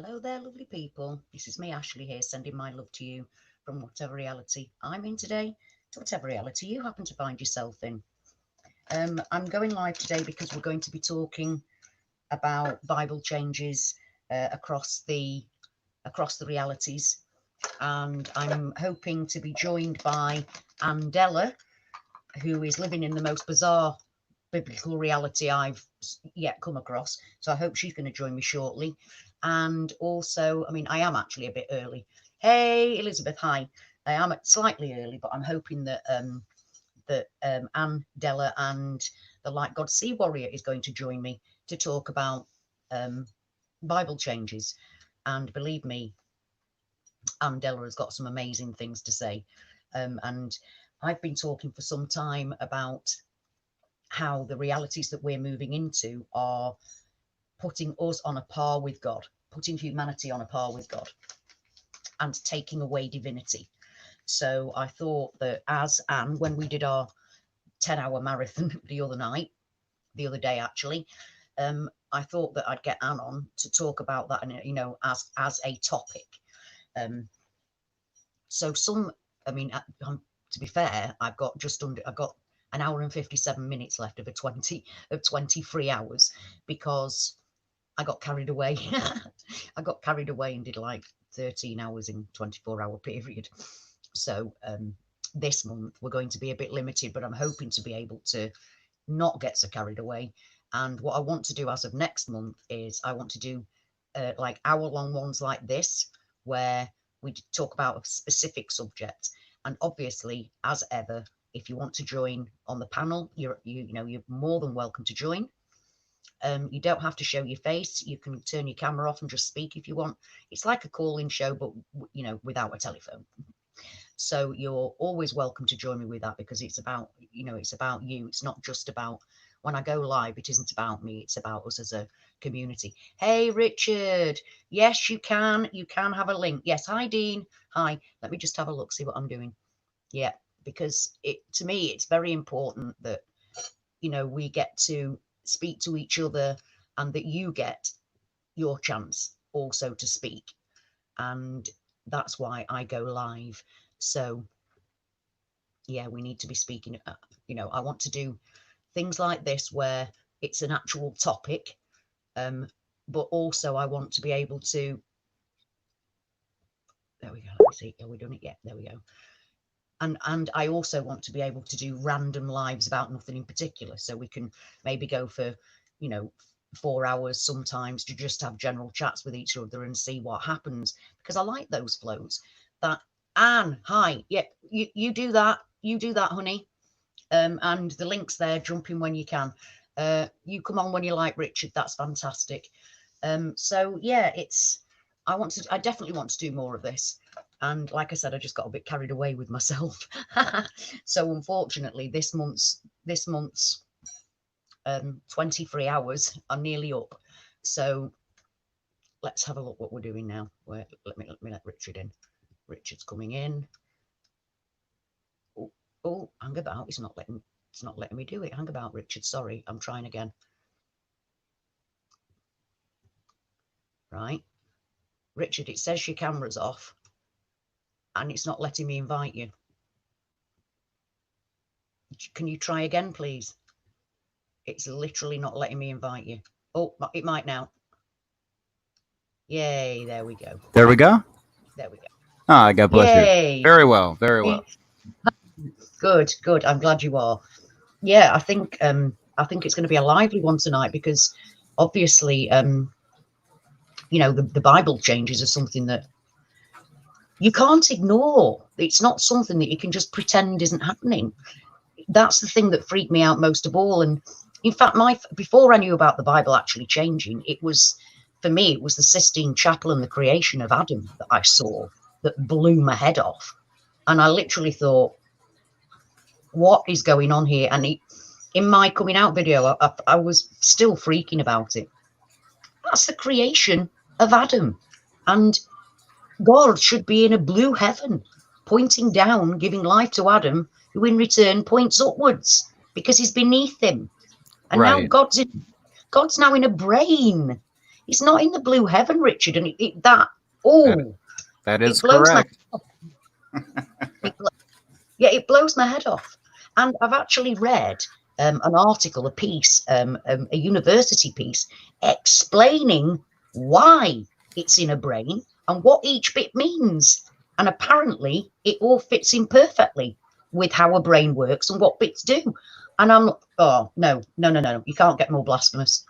Hello there, lovely people. This is me, Ashley, here, sending my love to you from whatever reality I'm in today to whatever reality you happen to find yourself in. I'm going live today because we're going to be talking about Bible changes across the realities, and I'm hoping to be joined by Mandela, who is living in the most bizarre biblical reality I've yet come across. So I hope she's going to join me shortly. And also, I mean, I am actually a bit early. Hey, Elizabeth, hi. I am slightly early, but I'm hoping that Anne, Della, and the Light God Sea Warrior is going to join me to talk about Bible changes. And believe me, Anne Della has got some amazing things to say. And I've been talking for some time about how the realities that we're moving into are putting us on a par with God, putting humanity on a par with God, and taking away divinity. So I thought that as Anne, when we did our 10-hour marathon the other day actually, I thought that I'd get Anne on to talk about that, and as a topic. So to be fair, I've got an hour and 57 minutes left of 23 hours, because I got carried away. I got carried away and did like 13 hours in 24-hour period. So this month we're going to be a bit limited, but I'm hoping to be able to not get so carried away. And what I want to do as of next month is I want to do like hour-long ones like this, where we talk about a specific subject. And obviously, as ever, if you want to join on the panel, you're more than welcome to join. You don't have to show your face. You can turn your camera off and just speak if you want. It's like a call-in show, but without a telephone. So you're always welcome to join me with that, because it's about you. It's not just about when I go live. It isn't about me. It's about us as a community. Hey, Richard. Yes, you can have a link. Yes. Hi, Dean. Hi. Let me just have a look, see what I'm doing. Yeah, because to me, it's very important that, we get to speak to each other, and that you get your chance also to speak. And that's why I go live. So yeah, we need to be speaking. I want to do things like this where it's an actual topic, but also I want to be able to, there we go, let me see, have we done it yet? There we go. And I also want to be able to do random lives about nothing in particular, so we can maybe go for 4 hours sometimes to just have general chats with each other and see what happens, because I like those flows. That Anne, hi, yeah, you do that, honey. And the link's there. Jump in when you can. You come on when you like, Richard. That's fantastic. So yeah, I definitely want to do more of this. And like I said, I just got a bit carried away with myself. So unfortunately, this month's 23 hours are nearly up. So let's have a look what we're doing now. Let me let Richard in. Richard's coming in. Oh, hang about. It's not letting me do it. Hang about, Richard. Sorry, I'm trying again. Right. Richard, it says your camera's off, and it's not letting me invite you. Can you try again, please? It's literally not letting me invite you. Oh, it might now. Yay, there we go. There we go. There we go. Ah, God bless Yay. you. Very well, very well. Good. I'm glad you are. Yeah, I think it's going to be a lively one tonight, because obviously, the Bible changes are something that you can't ignore. It's not something that you can just pretend isn't happening. That's the thing that freaked me out most of all. And in fact, before I knew about the Bible actually changing, for me, it was the Sistine Chapel and the creation of Adam that I saw that blew my head off. And I literally thought, what is going on here? And in my coming out video, I was still freaking about it. That's the creation of Adam. And God should be in a blue heaven, pointing down, giving life to Adam, who in return points upwards because he's beneath him. And now God's now in a brain. It's not in the blue heaven, Richard. And That is it blows correct. it blows my head off. And I've actually read an article, a piece, a university piece, explaining why it's in a brain and what each bit means. And apparently it all fits in perfectly with how a brain works and what bits do. And I'm, oh, no. You can't get more blasphemous.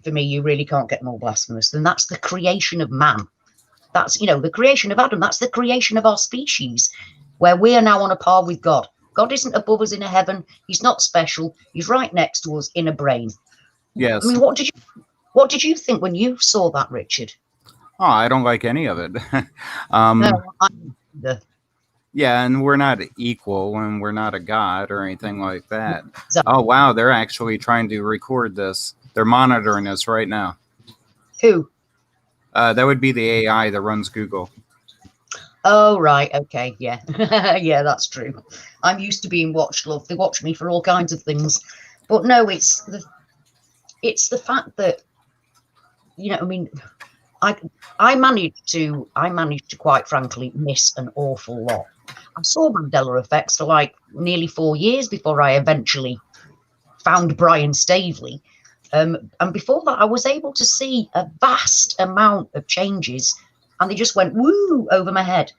For me, you really can't get more blasphemous. And that's the creation of man. That's, the creation of Adam. That's the creation of our species, where we are now on a par with God. God isn't above us in a heaven. He's not special. He's right next to us in a brain. Yes. I mean, what did you think when you saw that, Richard? Oh, I don't like any of it. No, Yeah, and we're not equal, and we're not a god or anything like that. Exactly. Oh, wow, they're actually trying to record this. They're monitoring us right now. Who? That would be the AI that runs Google. Oh, right. Okay. Yeah. Yeah, that's true. I'm used to being watched, love. They watch me for all kinds of things. But no, it's the fact that, I mean, I managed to quite frankly miss an awful lot. I saw Mandela Effects for like nearly 4 years before I eventually found Brian Staveley. And before that, I was able to see a vast amount of changes, and they just went woo over my head.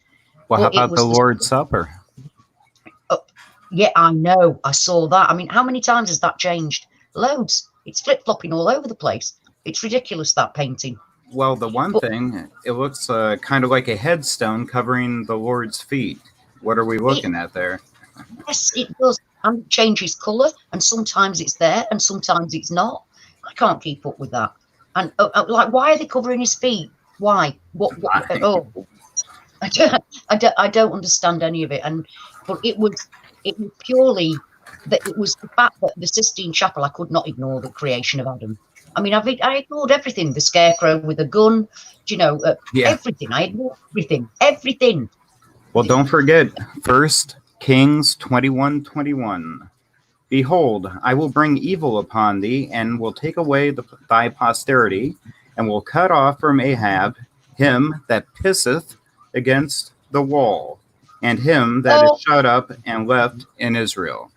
Well, how about the Lord's Supper? Yeah, I know. I saw that. I mean, how many times has that changed? Loads. It's flip-flopping all over the place. It's ridiculous, that painting. Well, the one thing, it looks kind of like a headstone covering the Lord's feet. What are we looking at there? Yes, it does. And it changes colour, and sometimes it's there, and sometimes it's not. I can't keep up with that. And like, why are they covering his feet? Why? What? Oh, I don't understand any of it. But it was purely that it was the fact that the Sistine Chapel, I could not ignore the creation of Adam. I mean, I ignored everything. The scarecrow with a gun, everything. I ignored everything. Well, don't forget 1 Kings 21:21. Behold, I will bring evil upon thee, and will take away thy posterity, and will cut off from Ahab him that pisseth against the wall, and him that is shut up and left in Israel.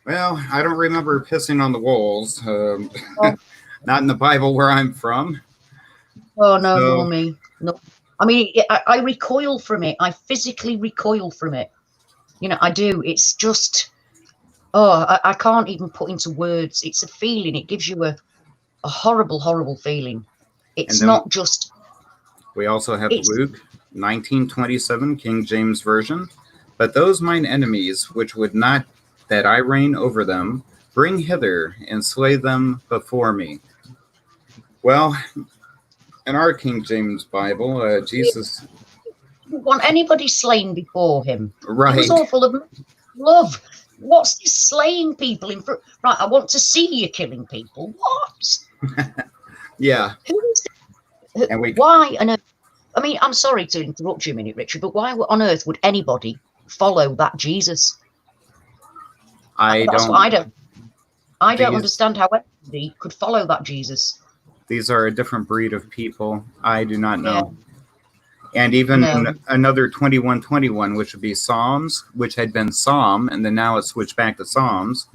Well, I don't remember pissing on the walls. Not in the Bible where I'm from. Oh, no, so, me. No. I mean, I recoil from it. I physically recoil from it. I do. It's just, I can't even put into words. It's a feeling. It gives you a horrible, horrible feeling. It's not just. We also have Luke 19:27, King James Version. But those mine enemies, which would not that I reign over them, bring hither and slay them before me. Well, in our King James Bible, Jesus didn't want anybody slain before him. Right. It was all full of love. What's this slaying people in front? Right, I want to see you killing people. What? Yeah. Who is it? Why on earth? I mean, I'm sorry to interrupt you a minute, Richard, but why on earth would anybody follow that Jesus? I don't understand how anybody could follow that Jesus. These are a different breed of people. I do not know. Yeah. And even another 21:21, which would be Psalms, which had been Psalm, and then now it's switched back to Psalms.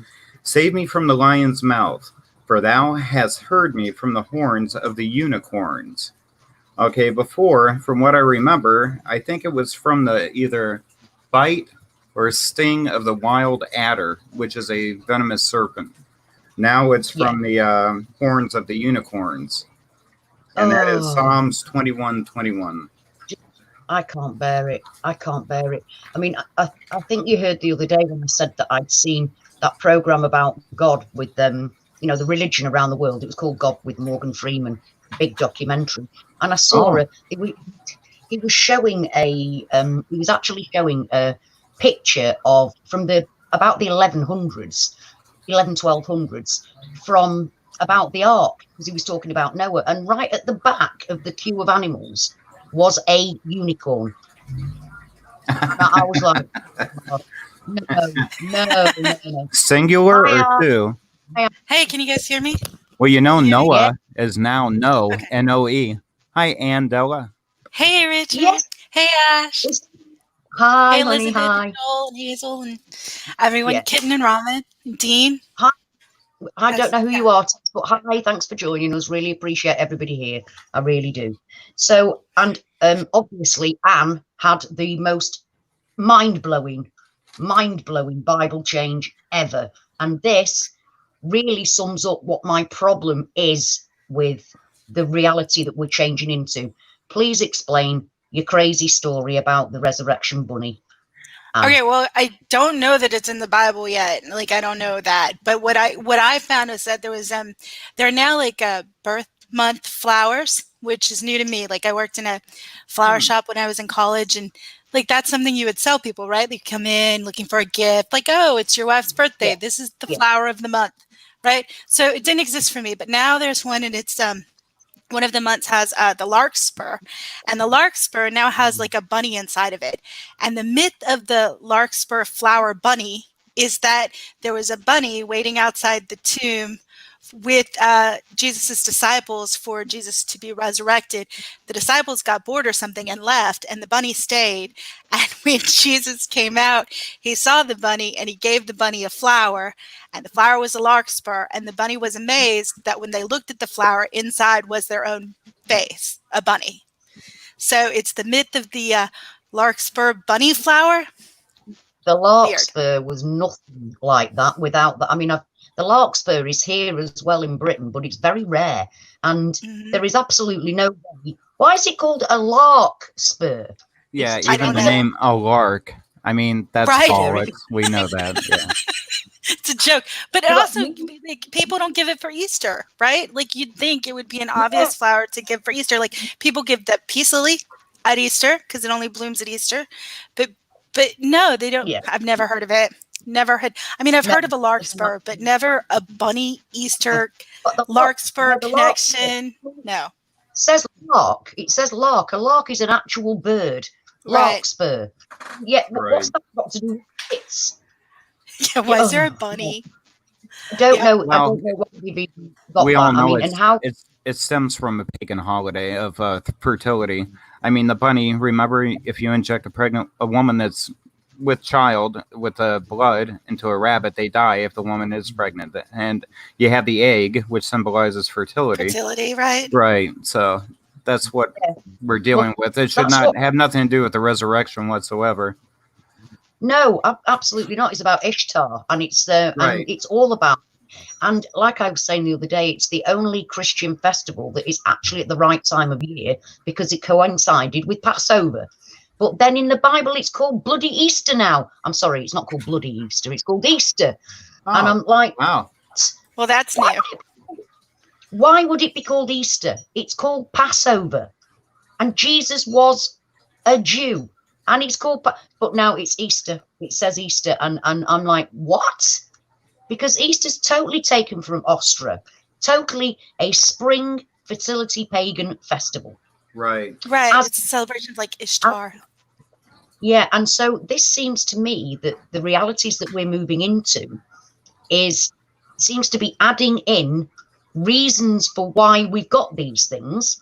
Save me from the lion's mouth, for thou hast heard me from the horns of the unicorns. Okay, before, from what I remember, I think it was from the either bite or sting of the wild adder, which is a venomous serpent. Now it's from the horns of the unicorns. And that is Psalms 21:21. I can't bear it. I can't bear it. I mean, I think you heard the other day when I said that I'd seen that program about God with the religion around the world. It was called God with Morgan Freeman, big documentary. And I saw he was showing he was actually showing a picture of about the 1200s from about the ark, because he was talking about Noah, and right at the back of the queue of animals was a unicorn. I was like, no. Singular or two? Hey, can you guys hear me? Well, Noah, is now Noe, Okay. N-O-E. Hi, Andela. Hey, Richard. Yes. Hey, Ash. Hi, Hey, honey. Elizabeth, and Hi. Joel, and Hazel, and everyone, Yeah. Kitten and Ramen, and Dean. Hi. I don't know who Yeah. you are, but hi, thanks for joining us. Really appreciate everybody here. I really do. So, and obviously, Anne had the most mind-blowing Bible change ever. And this really sums up what my problem is with the reality that we're changing into. Please explain your crazy story about the resurrection bunny. Okay, well, I don't know that it's in the Bible yet. Like, I don't know that. But what I found is that there are now like birth month flowers, which is new to me. Like, I worked in a flower shop when I was in college, and like that's something you would sell people, right? They come in looking for a gift, like, oh, it's your wife's birthday. Yeah. This is the flower of the month, right? So it didn't exist for me, but now there's one, and it's one of the months has the larkspur, and the larkspur now has like a bunny inside of it. And the myth of the larkspur flower bunny is that there was a bunny waiting outside the tomb with Jesus's disciples for Jesus to be resurrected. The disciples got bored or something and left, and the bunny stayed. And when Jesus came out, he saw the bunny and he gave the bunny a flower, and the flower was a larkspur. And the bunny was amazed that when they looked at the flower, inside was their own face, a bunny. So it's the myth of the larkspur bunny flower. The larkspur was nothing like that without that. I mean, the larkspur is here as well in Britain, but it's very rare. And there is absolutely no way. Why is it called a larkspur? Yeah, even the name a lark. I mean, that's bollocks. We know that. Yeah. It's a joke. But also, like, people don't give it for Easter, right? Like, you'd think it would be an obvious flower to give for Easter. Like, people give the peace lily at Easter because it only blooms at Easter. But no, they don't. Yeah. I've never heard of it. Never had. I mean, I've heard of a larkspur, but never a bunny Easter larkspur connection. No. It says lark. It says lark. A lark is an actual bird. Larkspur. Yeah. What's that got to do with it? Yeah, why is there a bunny? I don't know. Well, I don't know what we've even got. We all know and how it stems from a pagan holiday of fertility. I mean, the bunny. Remember, if you inject a woman that's with child with blood into a rabbit, they die if the woman is pregnant. And you have the egg, which symbolizes fertility. Fertility, right? Right. So that's what we're dealing with. It should not have nothing to do with the resurrection whatsoever. No, absolutely not. It's about Ishtar, and it's and it's all about. And like I was saying the other day, it's the only Christian festival that is actually at the right time of year because it coincided with Passover. But then in the Bible, it's called Bloody Easter now. I'm sorry, it's not called Bloody Easter. It's called Easter. Oh, and I'm like, wow. Well, that's new. Why would it be called Easter? It's called Passover. And Jesus was a Jew. And it's called, but now it's Easter. It says Easter. And I'm like, what? Because Easter's totally taken from Ostra. Totally a spring fertility pagan festival. Right. Right. It's a celebration of like Ishtar. Yeah. And so this seems to me that the realities that we're moving into seems to be adding in reasons for why we've got these things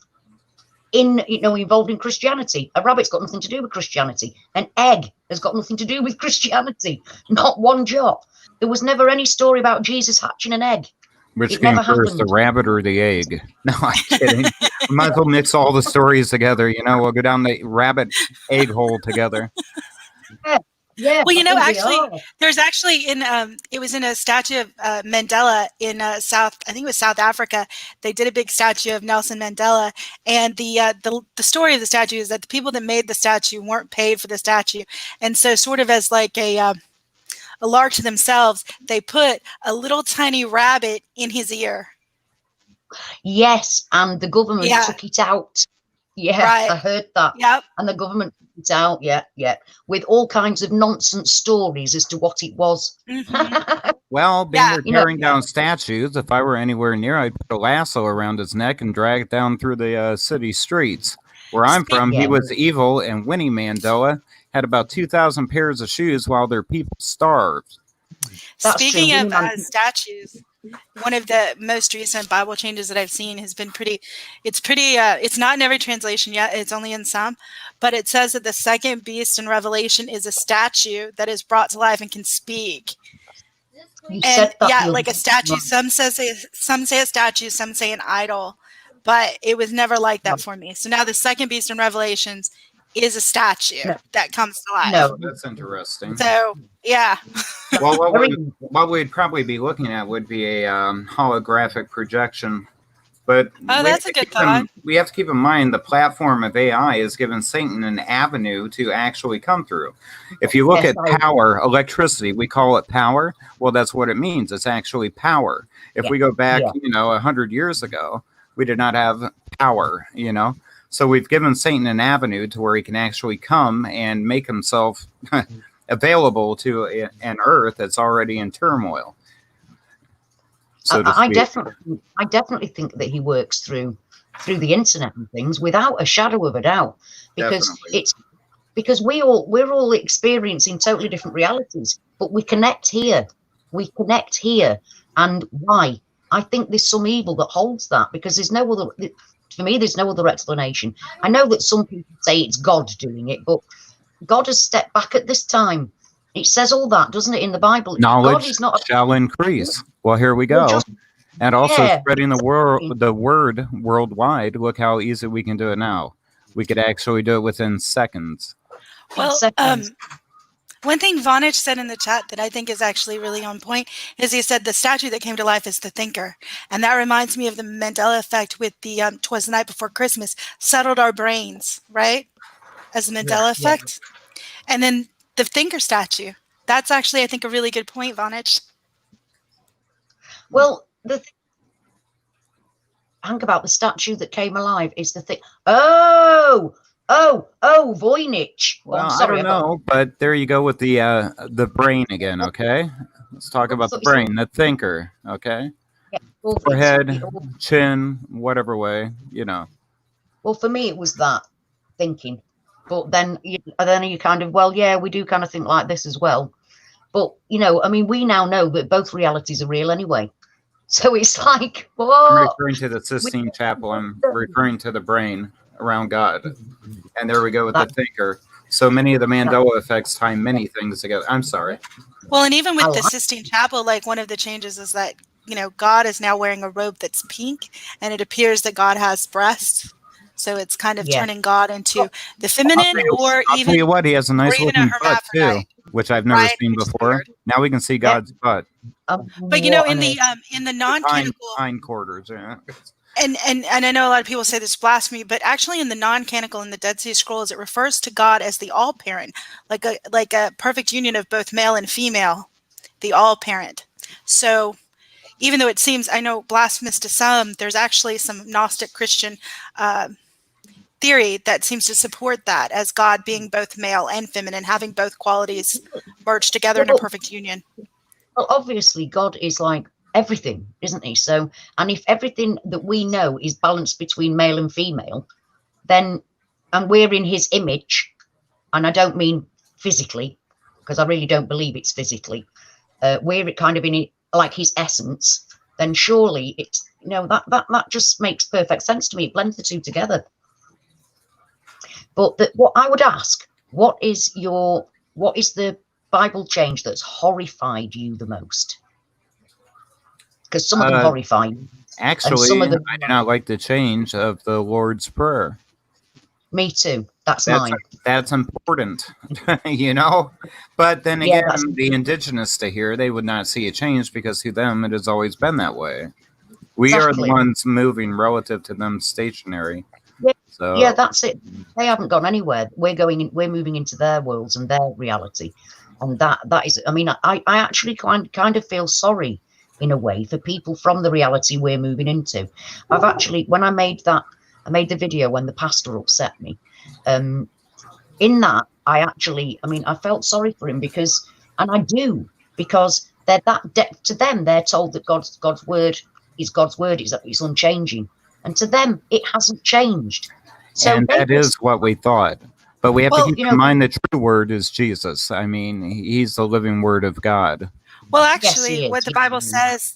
involved in Christianity. A rabbit's got nothing to do with Christianity. An egg has got nothing to do with Christianity. Not one jot. There was never any story about Jesus hatching an egg. Which came first, the rabbit or the egg? No, I'm kidding. We might as well mix all the stories together. We'll go down the rabbit egg hole together. Yeah. Well, actually, there's actually it was in a statue of Mandela in I think it was South Africa. They did a big statue of Nelson Mandela, and the story of the statue is that the people that made the statue weren't paid for the statue, and so sort of as like a lark to themselves, they put a little tiny rabbit in his ear. Yes, and the government took it out. Yeah, right. I heard that. Yep. And the government took it out, yeah, with all kinds of nonsense stories as to what it was. Mm-hmm. Well, being tearing down statues, if I were anywhere near, I'd put a lasso around his neck and drag it down through the city streets. Where I'm from, he was evil, and Winnie Mandela had about 2,000 pairs of shoes while their people starved. Speaking of statues, one of the most recent Bible changes that I've seen has been it's not in every translation yet, it's only in some, but it says that the second beast in Revelation is a statue that is brought to life and can speak. You And said that yeah, the like a other statue. time. Some say a statue, some say an idol, but it was never like that for me. So now the second beast in Revelations is a statue No, that comes to life. no, That's interesting. So yeah. Well, very- what we'd probably be looking at would be a holographic projection. But Oh, that's a good thought. we have to keep in mind the platform of AI is giving Satan an avenue to actually come through. If you look Yes, at power, electricity, we call it power. Well, that's what it means. It's actually power. If Yeah, we go back, yeah. 100 years ago, we did not have power, So we've given Satan an avenue to where he can actually come and make himself available to an earth that's already in turmoil. So I definitely think that he works through the internet and things without a shadow of a doubt, because Definitely. because we're all experiencing totally different realities, but we connect here. And why? I think there's some evil that holds that, because there's no other. For me, there's no other explanation. I know that some people say it's God doing it, but God has stepped back at this time. It says all that, doesn't it, in the Bible? Knowledge God is not shall increase. Well, here we go. And also spreading the word worldwide. Look how easy we can do it now. We could actually do it within seconds. Well, one thing Vonage said in the chat that I think is actually really on point is he said the statue that came to life is the thinker. And that reminds me of the Mandela Effect with the 'Twas the Night Before Christmas, settled our brains, right? As the Mandela Effect. And then the thinker statue. That's actually, I think, a really good point, Vonage. Well, think about the statue that came alive is the thing. Oh, Voynich. Well, I don't know, but there you go with the brain again. Okay, let's talk about the brain, the thinker. Okay, forehead, chin, whatever way, Well, for me, it was that thinking, but then you kind of, well, yeah, we do kind of think like this as well. But I mean, we now know that both realities are real anyway. So it's like, what? I'm referring to the Sistine Chapel. I'm referring to the brain around God. And there we go with the thinker. So many of the Mandela effects tie many things together. I'm sorry. Well, and even with the Sistine Chapel, like one of the changes is that, God is now wearing a robe that's pink, and it appears that God has breasts. So it's kind of turning God into the feminine, or I'll tell you what, he has a nice looking butt too, which I've never seen before. Now we can see God's butt. But in the non-canonical hindquarters, and I know a lot of people say this is blasphemy, but actually in the non-canonical in the Dead Sea Scrolls, it refers to God as the all-parent, like a perfect union of both male and female, the all-parent. So even though it seems, I know, blasphemous to some, there's actually some Gnostic Christian theory that seems to support that as God being both male and feminine, having both qualities merged together in a perfect union. Well, obviously, God is like everything, isn't he? So, and if everything that we know is balanced between male and female, then, and we're in his image, and I don't mean physically, because I really don't believe it's physically, we're kind of in like his essence, then surely it's, that just makes perfect sense to me. It blends the two together. But what I would ask, what is the Bible change that's horrified you the most? Because some of them horrify you. Actually, I do not like the change of the Lord's Prayer. Me too. That's mine. That's important, But then again, the indigenous to here, they would not see a change because to them it has always been that way. We are the ones moving relative to them stationary. Yeah. So yeah, that's it. They haven't gone anywhere. We're moving into their worlds and their reality, and that is. I mean, I actually kind of feel sorry in a way for people from the reality we're moving into. I've actually, when I made the video when the pastor upset me. In that, I felt sorry for him because they're to them, they're told that God's word is God's word, it's unchanging. And to them, it hasn't changed. So and that is what we thought. But we have to keep in mind the true word is Jesus. I mean, he's the living word of God. Well, actually, what the Bible says,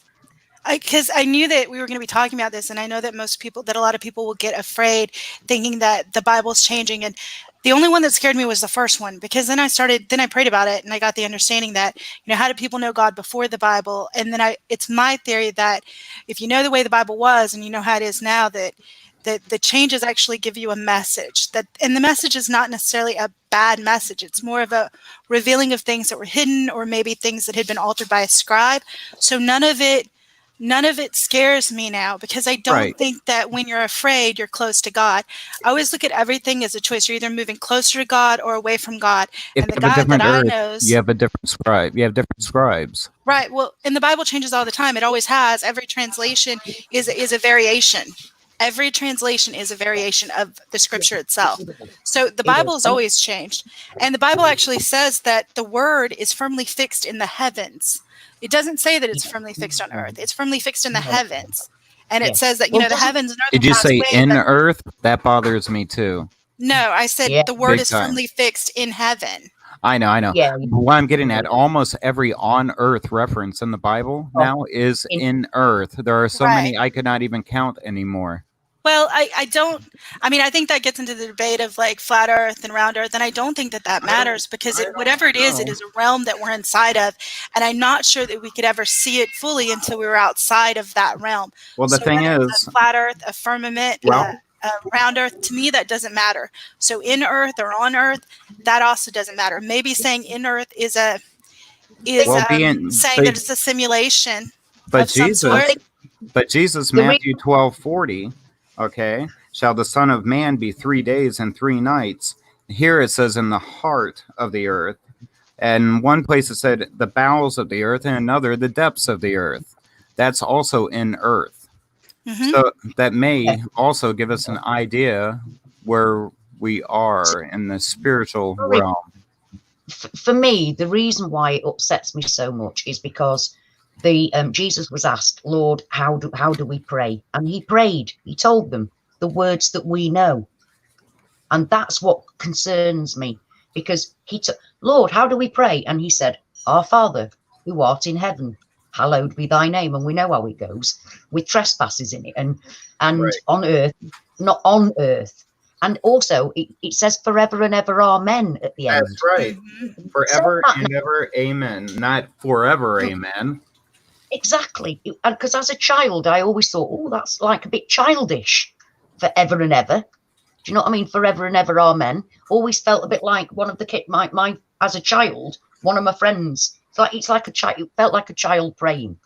Because I knew that we were going to be talking about this, and I know that a lot of people will get afraid, thinking that the Bible's changing. And the only one that scared me was the first one, because then I prayed about it, and I got the understanding that, how do people know God before the Bible? And then it's my theory that if you know the way the Bible was, and you know how it is now, that the changes actually give you a message, and the message is not necessarily a bad message. It's more of a revealing of things that were hidden, or maybe things that had been altered by a scribe. So none of it scares me now, because I don't Right. think that when you're afraid, you're close to God. I always look at everything as a choice. You're either moving closer to God or away from God. If And you the have a God that different I earth, knows, you have a different scribe. You have different scribes. right? Well, and the Bible changes all the time. It always has. Every translation is a variation. Every translation is a variation of the scripture itself. So the It Bible is. has always changed. And the Bible actually says that the word is firmly fixed in the heavens. It doesn't say that it's firmly fixed on earth. It's firmly fixed in the No. heavens. And it Yeah. says that, Well, the doesn't heavens and earth Did will you pass say away, in but earth? That bothers me too. no, I said yeah, the word Big is time. firmly fixed in heaven. I know. yeah. But what I'm getting at, almost every on earth reference in the Bible Oh, now is in, in earth. There are so Right. many I could not even count anymore. Well, I think that gets into the debate of like flat earth and round earth. And I don't think that matters, because whatever it is a realm that we're inside of. And I'm not sure that we could ever see it fully until we were outside of that realm. Well, the So thing whether it's is, a flat earth, a firmament, well, a round earth, to me, that doesn't matter. So in earth or on earth, that also doesn't matter. Maybe saying in earth is well, being, saying that it's a simulation but of some I sort. Jesus, think but Jesus, the reason Matthew 12:40, okay, shall the Son of Man be 3 days and 3 nights? Here it says in the heart of the earth. And one place it said the bowels of the earth, and another the depths of the earth. That's also in earth. Hmm. So that yeah, may also give us an idea where we are in the spiritual realm. for me, the reason why it upsets me so much is because the Jesus was asked, Lord, how do we pray? And he prayed. He told them the words that we know, and that's what concerns me, because he took, Lord, how do we pray? And he said, Our Father who art in heaven, hallowed be thy name. And we know how it goes with trespasses in it, and Right. on earth, not on earth. And also, it says forever and ever, amen at the That's end. right. Hmm. Said Forever that and ever, amen. Not forever, now. amen. Exactly. Because as a child, I always thought, oh, that's like a bit childish, forever and ever. Do you know what I mean? Forever and ever, amen. Always felt a bit like one of the kid, my as a child, one of my friends. It's like a child. It felt like a child praying,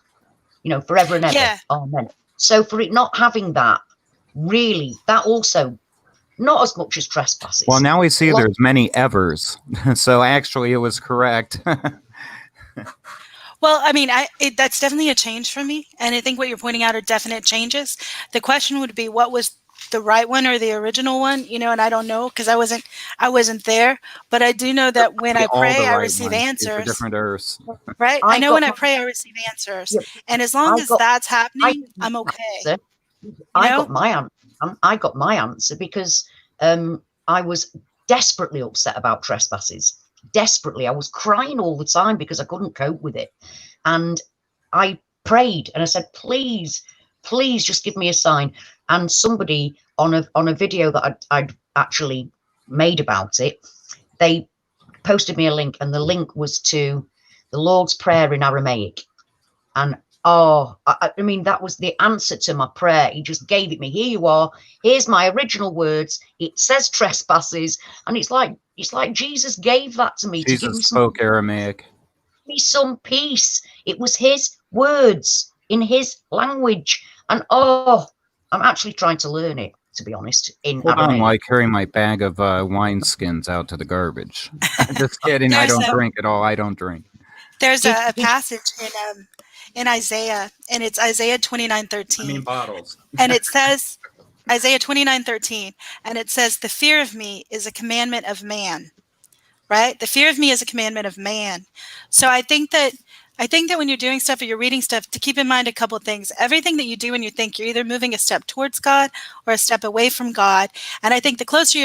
forever and ever, Yeah. amen. So for it not having that, really, that also not as much as trespasses. Well, now we see there's many evers. So actually, it was correct. Well, I mean, that's definitely a change for me, and I think what you're pointing out are definite changes. The question would be, what was the right one or the original one? And I don't know, because I wasn't there, but I do know that when I All the pray, I right receive ones. These are answers. different earths. Right? I I know got when I my, pray, I receive answers, yeah, and as long I as got, that's I happening, got I'm my okay. answer. You I know? got my answer. I got my answer because I was desperately upset about trespasses. Desperately, I was crying all the time because I couldn't cope with it, and I prayed and I said, "Please, please, just give me a sign." And somebody on a video that I'd actually made about it, they posted me a link, and the link was to the Lord's Prayer in Aramaic. And I mean, that was the answer to my prayer. He just gave it me. Here you are. Here's my original words. It says trespasses, and it's like Jesus gave that to me to give Jesus me spoke Aramaic. some peace. It was his words in his language, and I'm actually trying to learn it, to be honest, in Hold on while I Aramaic. carry my bag of wine skins out to the garbage. Just kidding. I There's don't a drink at all. I don't drink. there's Did, a did passage in Isaiah, and it's Isaiah I mean 29:13, bottles. and it says Isaiah 29:13, and it says, "The fear of me is a commandment of man." Right? The fear of me is a commandment of man. So I think that I think that when you're doing stuff or you're reading stuff, to keep in mind a couple of things. Everything that you do and you think, you're either moving a step towards God or a step away from God. And I think the closer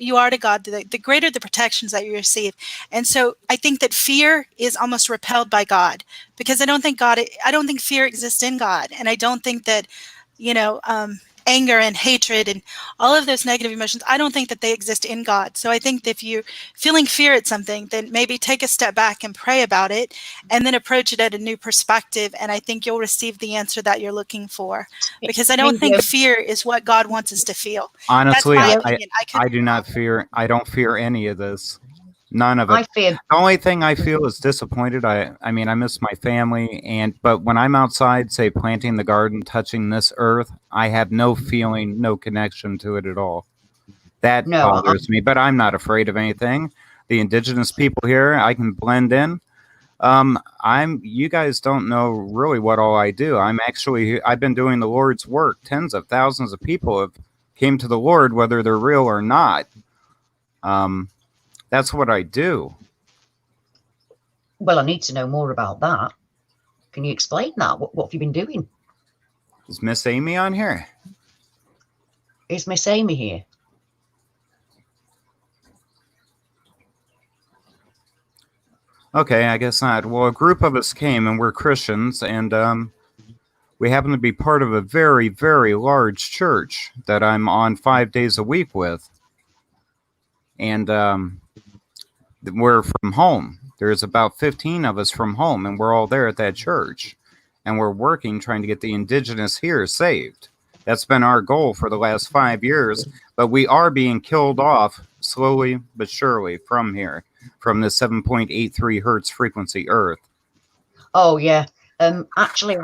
you are to God, the greater the protections that you receive. And so I think that fear is almost repelled by God, because I don't think fear exists in God. And I don't think that, anger and hatred and all of those negative emotions, I don't think that they exist in God. So I think that if you're feeling fear at something, then maybe take a step back and pray about it and then approach it at a new perspective. And I think you'll receive the answer that you're looking for, because I don't think fear is what God wants us to feel. Honestly, That's my opinion. I do not fear. I don't fear any of this. None of it. I fear. The only thing I feel is disappointed. I mean, I miss my family, but when I'm outside, say planting the garden, touching this earth, I have no feeling, no connection to it at all. That bothers me. But I'm not afraid of anything. The indigenous people here, I can blend in. You guys don't know really what all I do. I've been doing the Lord's work. Tens of thousands of people have came to the Lord, whether they're real or not. That's what I do. Well, I need to know more about that. Can you explain that? What have you been doing? Is Miss Amy on here? Is Miss Amy here? Okay, I guess not. Well, a group of us came, and we're Christians, and we happen to be part of a very, very large church that I'm on 5 days a week with. And we're from home. There's about 15 of us from home, and we're all there at that church. And we're working, trying to get the indigenous here saved. That's been our goal for the last 5 years. But we are being killed off slowly but surely from here, from the 7.83 hertz frequency Earth. Oh, yeah. Actually,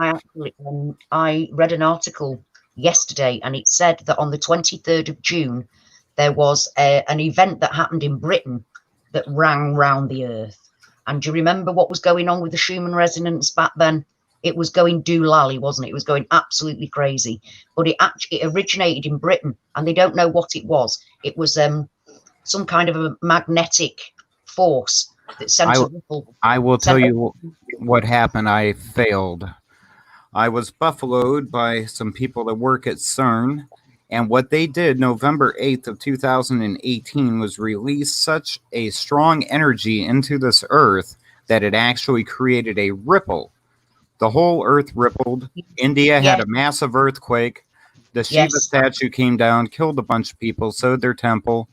I read an article yesterday, and it said that on the 23rd of June, there was an event that happened in Britain that rang round the earth. And do you remember what was going on with the Schumann resonance back then? It was going doolally, wasn't it? It was going absolutely crazy. But it originated in Britain, and they don't know what it was. It was some kind of a magnetic force that sent a ripple. I will tell you what happened. I failed. I was buffaloed by some people that work at CERN. And what they did November 8th of 2018 was release such a strong energy into this earth that it actually created a ripple. The whole earth rippled. India had a massive earthquake. The Shiva statue came down, killed a bunch of people, sowed their temple.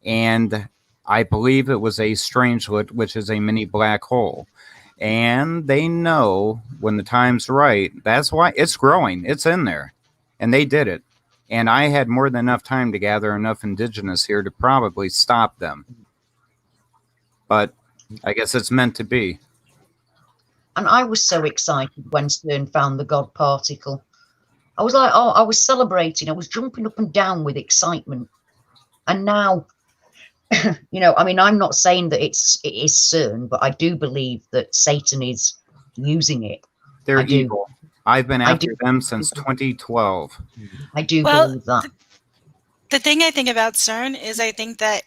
And I believe it was a strangelet, which is a mini black hole. And they know when the time's right. That's why it's growing. It's in there. And they did it. And I had more than enough time to gather enough indigenous here to probably stop them. But I guess it's meant to be. And I was so excited when CERN found the God particle. I was like, I was celebrating. I was jumping up and down with excitement. And now, I mean, I'm not saying that it is CERN, but I do believe that Satan is using it. They're evil. I've been after them since 2012. I do believe that. The thing I think about CERN is I think that,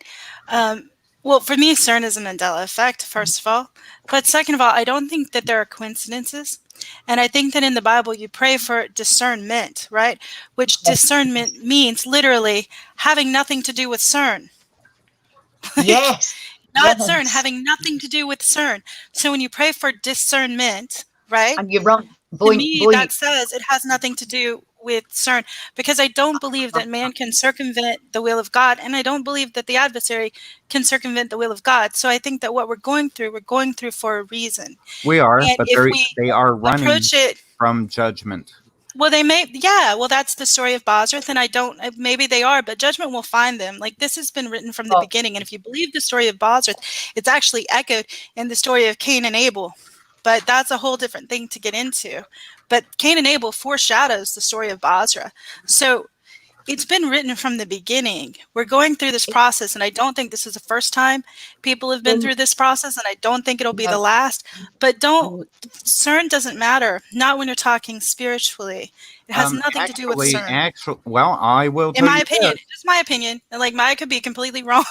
for me, CERN is a Mandela effect, first of all. But second of all, I don't think that there are coincidences. And I think that in the Bible, you pray for discernment, right? Which discernment means literally having nothing to do with CERN. Yes. Not CERN, having nothing to do with CERN. So when you pray for discernment, right? And you're right. To me, that says it has nothing to do with CERN, because I don't believe that man can circumvent the will of God, and I don't believe that the adversary can circumvent the will of God. So I think that what we're going through for a reason. We are, and but they are running from judgment. Well, that's the story of Bosworth, and maybe they are, but judgment will find them. Like, this has been written from the beginning, and if you believe the story of Bosworth, it's actually echoed in the story of Cain and Abel. But that's a whole different thing to get into. But Cain and Abel foreshadows the story of Basra. So it's been written from the beginning. We're going through this process, and I don't think this is the first time people have been through this process, and I don't think it'll be the last. But CERN doesn't matter, not when you're talking spiritually. It has nothing to do with CERN. I will tell you. In my opinion, just my opinion. Like, I could be completely wrong.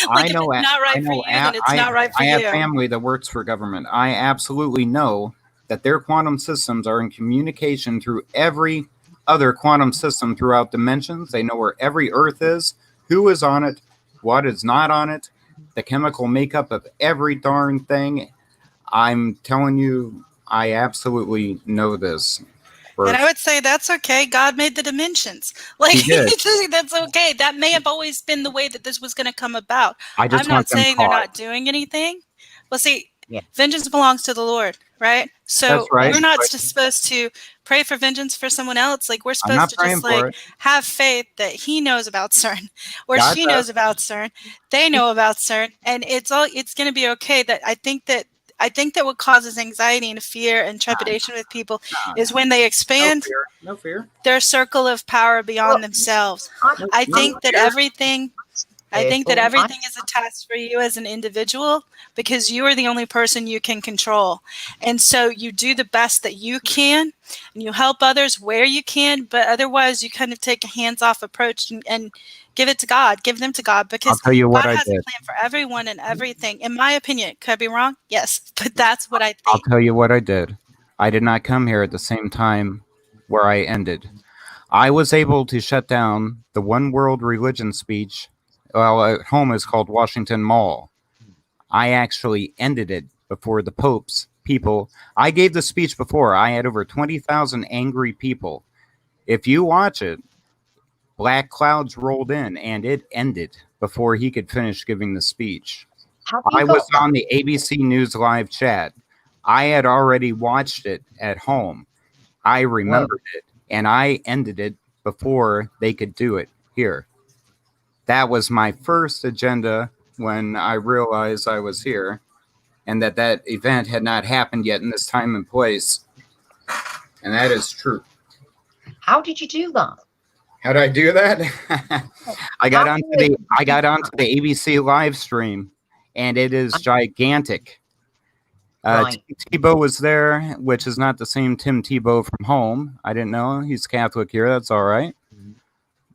I know if it's not right for you, then it's not right for you. I have family that works for government. I absolutely know that their quantum systems are in communication through every other quantum system throughout dimensions. They know where every Earth is, who is on it, what is not on it, the chemical makeup of every darn thing. I'm telling you, I absolutely know this. And I would say that's okay. God made the dimensions. Like, He did. that's okay. That may have always been the way that this was going to come about. I just I'm want not them saying they're caught. not doing anything. Well, see, Yeah. vengeance belongs to the Lord, right? So That's right. we're not just supposed to pray for vengeance for someone else. Like, we're I'm not supposed to praying just like for it. have faith that He knows about CERN, or God she does. knows about CERN, they know about CERN, and it's going to be okay. That I think that what causes anxiety and fear and trepidation with people is when they expand No fear. their circle of power beyond Well, themselves. I'm, I I'm think that everything fearful. is a task for you as an individual, because you are the only person you can control. And so you do the best that you can, and you help others where you can, but otherwise you kind of take a hands-off approach and give it to God, give them to God, I'll because tell you what God I has a did. plan for everyone and everything. In my opinion, could I be wrong? Yes, but that's what I I'll think. tell you what I did. I did not come here at the same time where I ended. I was able to shut down the one world religion speech. Well, at home is called Washington Mall. I actually ended it before the Pope's people. I gave the speech before. I had over 20,000 angry people. If you watch it, black clouds rolled in and it ended before he could finish giving the speech. Have I you was got that? on the ABC News live chat. I had already watched it at home. I remembered it, and I ended it before they could do it here. That was my first agenda when I realized I was here and that event had not happened yet in this time and place. And that is true. How did you do that? How did I do that? I got onto the ABC live stream, and it is gigantic. Right. Tim Tebow was there, which is not the same Tim Tebow from home. I didn't know he's Catholic here. That's all right.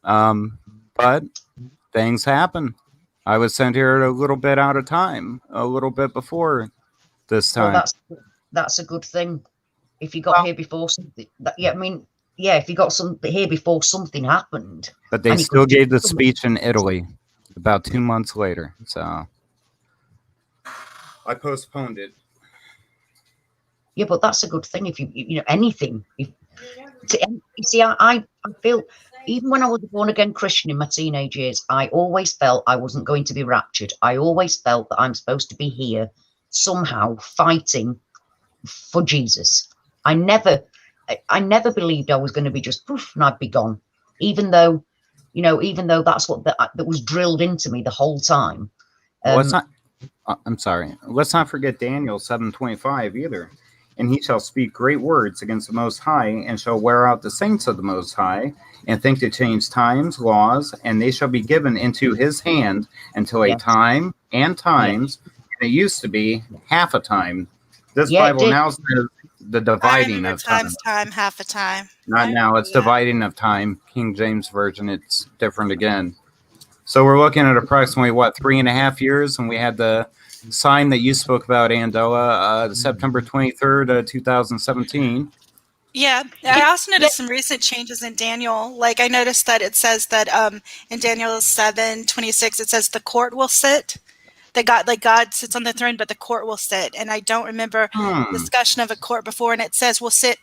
But things happen. I was sent here a little bit out of time, a little bit before this time. Well, that's a good thing. If you got here before something, if you got here before something happened. But they still gave the speech in Italy about 2 months later. So I postponed it. Yeah, but that's a good thing. If you know anything, you see, I feel, even when I was a born again Christian in my teenage years, I always felt I wasn't going to be raptured. I always felt that I'm supposed to be here somehow fighting for Jesus. I never believed I was going to be just poof and I'd be gone, even though that's what that was drilled into me the whole time. I'm sorry. Let's not forget Daniel 7:25 either. And he shall speak great words against the Most High, and shall wear out the saints of the Most High, and think to change times, laws, and they shall be given into his hand until a time and times. And it used to be half a time. This Bible now says the dividing of time. Time, half a time. Not now. It's dividing of time. King James Version, it's different again. So we're looking at approximately, 3.5 years, and we had the sign that you spoke about, Andela, September 23rd, 2017. Yeah, I also noticed some recent changes in Daniel. Like, I noticed that it says that in Daniel 7:26, it says the court will sit. That God sits on the throne, but the court will sit. And I don't remember discussion of a court before. And it says will sit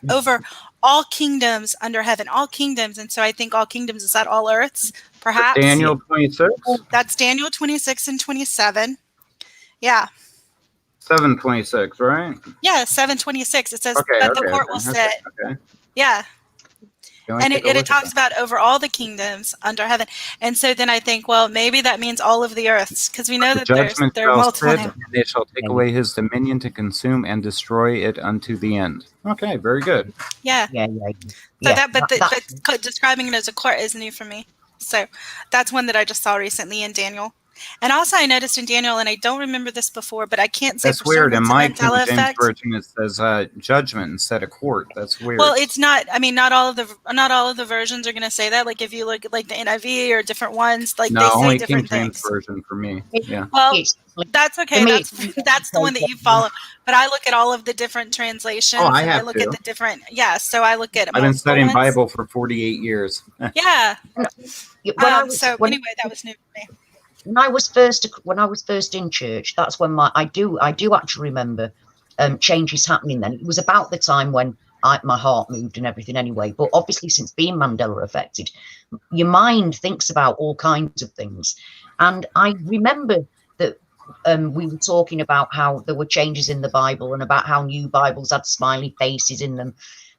over all kingdoms under heaven, all kingdoms. And so I think all kingdoms, is that all earths, perhaps? Daniel 26? That's Daniel 26 and 27. Yeah. 7:26, right? Yeah, 7:26. It says that the court will sit. Okay. Yeah. And it talks about over all the kingdoms under heaven. And so then I think, well, maybe that means all of the earths, because we know that there are multiple. And they shall take away his dominion to consume and destroy it unto the end. Okay, very good. Yeah. But describing it as a court is new for me. So that's one that I just saw recently in Daniel. And also, I noticed in Daniel, and I don't remember this before, but I can't say That's for certain weird. In it's a my King Mandela James effect. version, it says judgment instead of court. That's weird. Well, it's not. I mean, not all of the versions are going to say that. Like if you look at like the NIV or different ones, like No, they say only King different James things. version for me. Yeah. Well, It's, that's to okay. me, That's the one that you follow. But I look at all of the different translations, Oh, I and I have look to. at the different. Yeah, so I look at I've been multiple studying ones. Bible for 48 years. Yeah. when I was So when, anyway, that was new for me. when I was first in church, that's when I do actually remember changes happening. Then it was about the time when my heart moved and everything anyway. But obviously, since being Mandela affected, your mind thinks about all kinds of things. And I remember that we were talking about how there were changes in the Bible and about how new Bibles had smiley faces in them,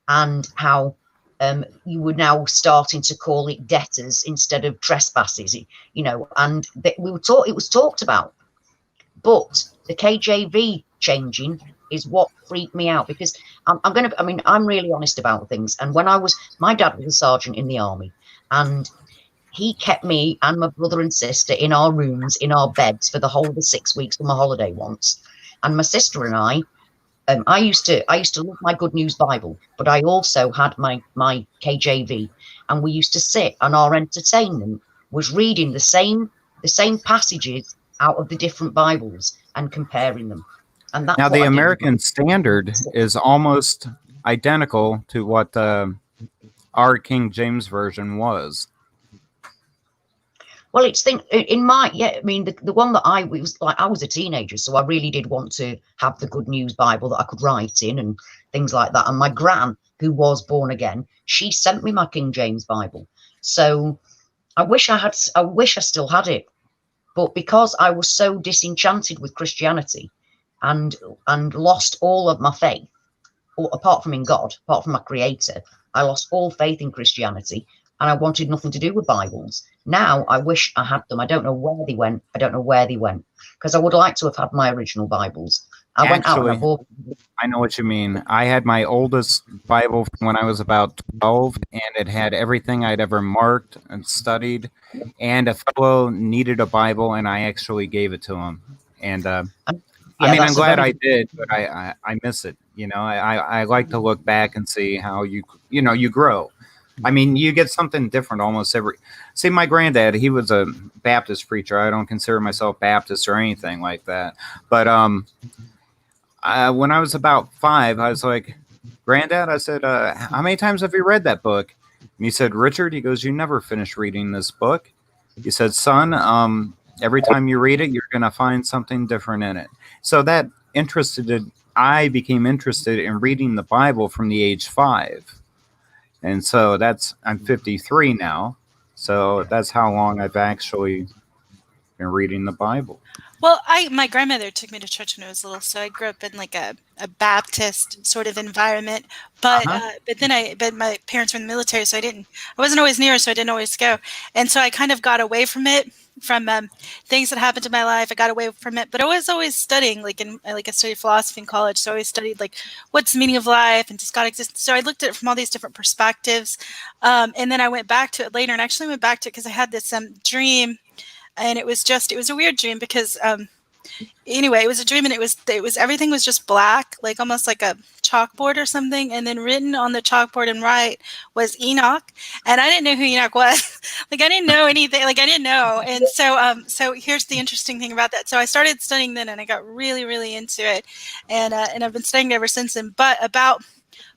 and how you were now starting to call it debtors instead of trespasses, and we were it was talked about. But the KJV changing is what freaked me out, because I'm really honest about things. And when my dad was a sergeant in the army, and he kept me and my brother and sister in our rooms, in our beds for the whole of the 6 weeks of my holiday once. And my sister and I used to love my Good News Bible, but I also had my KJV, and we used to sit, and our entertainment was reading the same passages out of the different Bibles and comparing them. And that's Now, what the I did. American Standard is almost identical to what our King James version was. Well, it's in my, I mean, the one that I was a teenager, so I really did want to have the Good News Bible that I could write in and things like that. And my gran, who was born again, she sent me my King James Bible. So I wish I still had it, but because I was so disenchanted with Christianity and lost all of my faith, apart from in God, apart from my Creator, I lost all faith in Christianity, and I wanted nothing to do with Bibles. Now I wish I had them. I don't know where they went. Because I would like to have had my original Bibles. I went out and I bought. I know what you mean. I had my oldest Bible from when I was about 12, and it had everything I'd ever marked and studied. And a fellow needed a Bible, and I actually gave it to him. And I'm glad I did, but I miss it. I like to look back and see how you grow. I mean, you get something different almost every. See, my granddad, he was a Baptist preacher. I don't consider myself Baptist or anything like that. But when I was about 5, I was like, Granddad, I said, how many times have you read that book? And he said, Richard, he goes, you never finish reading this book. He said, son, every time you read it, you're going to find something different in it. So I became interested in reading the Bible from the age 5. And so I'm 53 now. So that's how long I've actually been reading the Bible. Well, my grandmother took me to church when I was little, so I grew up in like a Baptist sort of environment. But but my parents were in the military, so I wasn't always near, so I didn't always go. And so I kind of got away from it, from things that happened in my life. I got away from it, but I was always studying. I studied philosophy in college, so I always studied like what's the meaning of life and does God exist. So I looked at it from all these different perspectives, and then I went back to it later, and actually went back to it because I had this dream. And it was a weird dream because anyway, it was a dream, and it was everything was just black, like almost like a chalkboard or something, and then written on the chalkboard and right was Enoch, and I didn't know who Enoch was. Like I didn't know anything, like I didn't know. And so here's the interesting thing about that. So I started studying then, and I got really, really into it, and I've been studying it ever since then. But about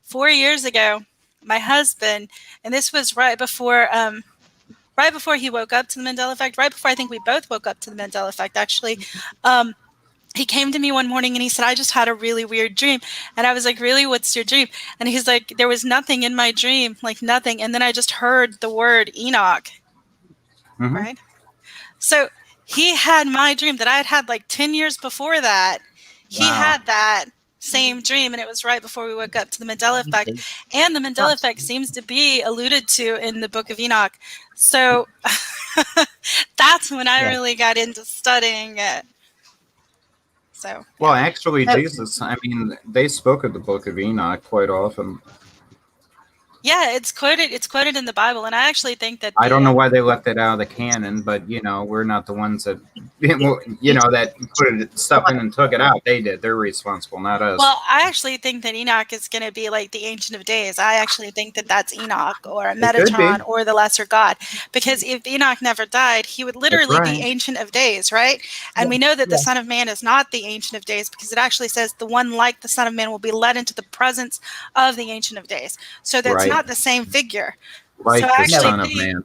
4 years ago, my husband, and this was right before he woke up to the Mandela Effect, right before I think we both woke up to the Mandela Effect, actually, he came to me one morning and he said, I just had a really weird dream. And I was like, really, what's your dream? And he's like, there was nothing in my dream, like nothing. And then I just heard the word Enoch, right? So he had my dream that I had had like 10 years before that. He had that same dream, and it was right before we woke up to the Mandela Effect. And the Mandela Effect seems to be alluded to in the Book of Enoch. So that's when I really got into studying it. So well, actually, Jesus, I mean, they spoke of the Book of Enoch quite often. Yeah, it's quoted. It's quoted in the Bible, and I actually think that I don't know the why they left it out of the canon, but we're not the ones that It's that put stuff in and took it out. They did. They're responsible, not us. well, I actually think that Enoch is going to be like the Ancient of Days. I actually think that that's Enoch or It could be. Metatron or the Lesser God, because if Enoch never died, he would That's literally be right. Ancient of Days, right? And we know that the Son of Man is not the Ancient of Days because it actually says the one like the Son of Man will be led into the presence of the Ancient of Days. So that's Right. not the same figure. Like So I the actually Son of think, Man.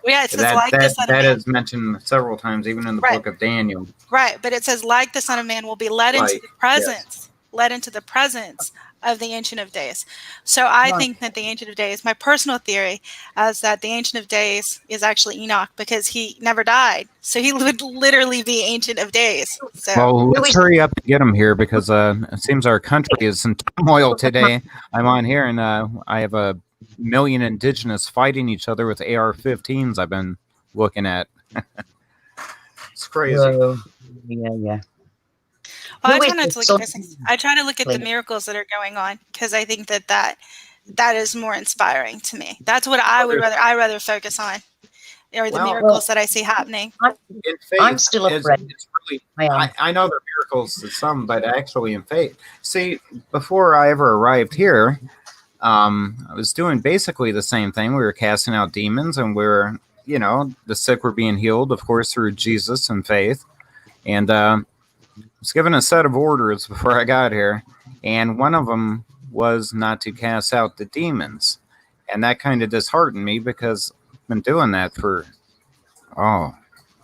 yeah, it says That like the that Son of that Man. is mentioned several times, even in the Right. book of Daniel. Right, but it says like the Son of Man will be led into Like, the presence, led into the presence of the Ancient of Days. So I Right. think that the Ancient of Days, my personal theory, is that the Ancient of Days is actually Enoch because he never died. So he would literally be Ancient of Days. So Well, let's is- hurry up and get him here because it seems our country is in turmoil today. I'm on here and I have a million indigenous fighting each other with AR-15s. I've been looking at. It's crazy. yeah. well, Who I try is not the to look Son at those things. I try to look at the please? miracles that are going on because I think that is more inspiring to me. That's what I would rather focus on, or the Well- miracles that I see happening. In faith, I'm still afraid. it's really. I am. I know they're miracles to some, but actually in faith. See, before I ever arrived here, I was doing basically the same thing. We were casting out demons, and we were, the sick were being healed, of course, through Jesus and faith. And I was given a set of orders before I got here, and one of them was not to cast out the demons, and that kind of disheartened me because I've been doing that for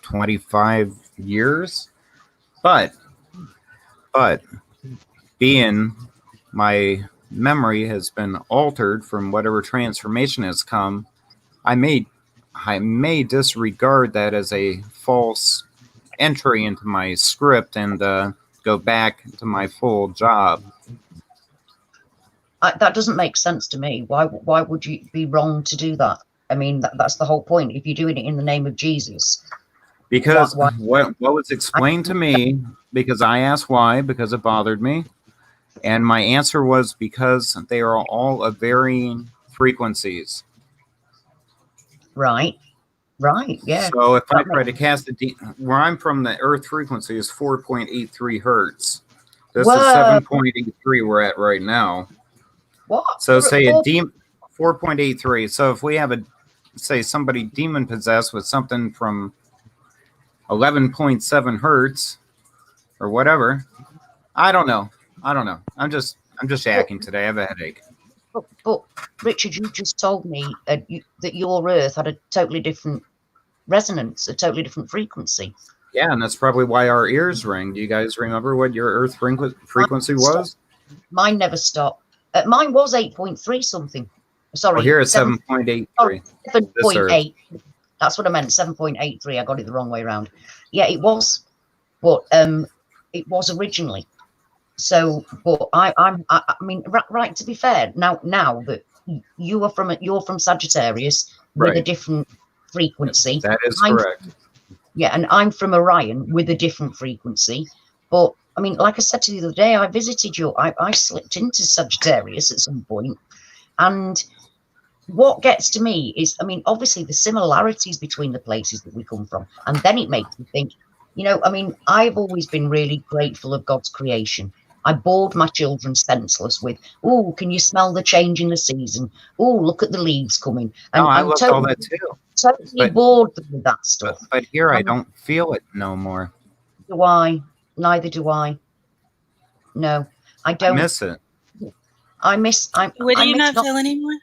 25 years. But being my memory has been altered from whatever transformation has come, I may disregard that as a false entry into my script and go back to my full job. That doesn't make sense to me. Why would you be wrong to do that? I mean, that's the whole point. If you're doing it in the name of Jesus, Because Why- what was explained to me, because I asked why, because it bothered me, and my answer was because they are all of varying frequencies. right, yeah. So if I try to cast where I'm from, the Earth frequency is 4.83 hertz. This Whoa. is 7.83 we're at right now. What? So You're say at a demon, 4.83. So if we have somebody demon possessed with something from 11.7 hertz or whatever, I don't know. I'm just yakking today. I have a headache. But Richard, you just told me that your Earth had a totally different resonance, a totally different frequency. Yeah, and that's probably why our ears ring. Do you guys remember what your Earth frequency was? Mine never stopped. Mine was 8.3 something. Sorry. Well, here it's 7.83. 7.8. That's what I meant. 7.83. I got it the wrong way around. Yeah, it was, but it was originally. So, but I mean, right. To be fair, now that you're from Sagittarius with a different frequency. That is correct. Yeah, and I'm from Orion with a different frequency. But I mean, like I said to you the other day, I visited you. I slipped into Sagittarius at some point, and what gets to me is, I mean, obviously the similarities between the places that we come from, and then it makes me think. I mean, I've always been really grateful of God's creation. I bored my children senseless with, oh, can you smell the change in the season? Oh, look at the leaves coming. And I I'm loved all that too. Totally bored with that stuff. But here I don't feel it no more. Do I? Neither do I. No, I don't. I miss it. What do you not feel anymore?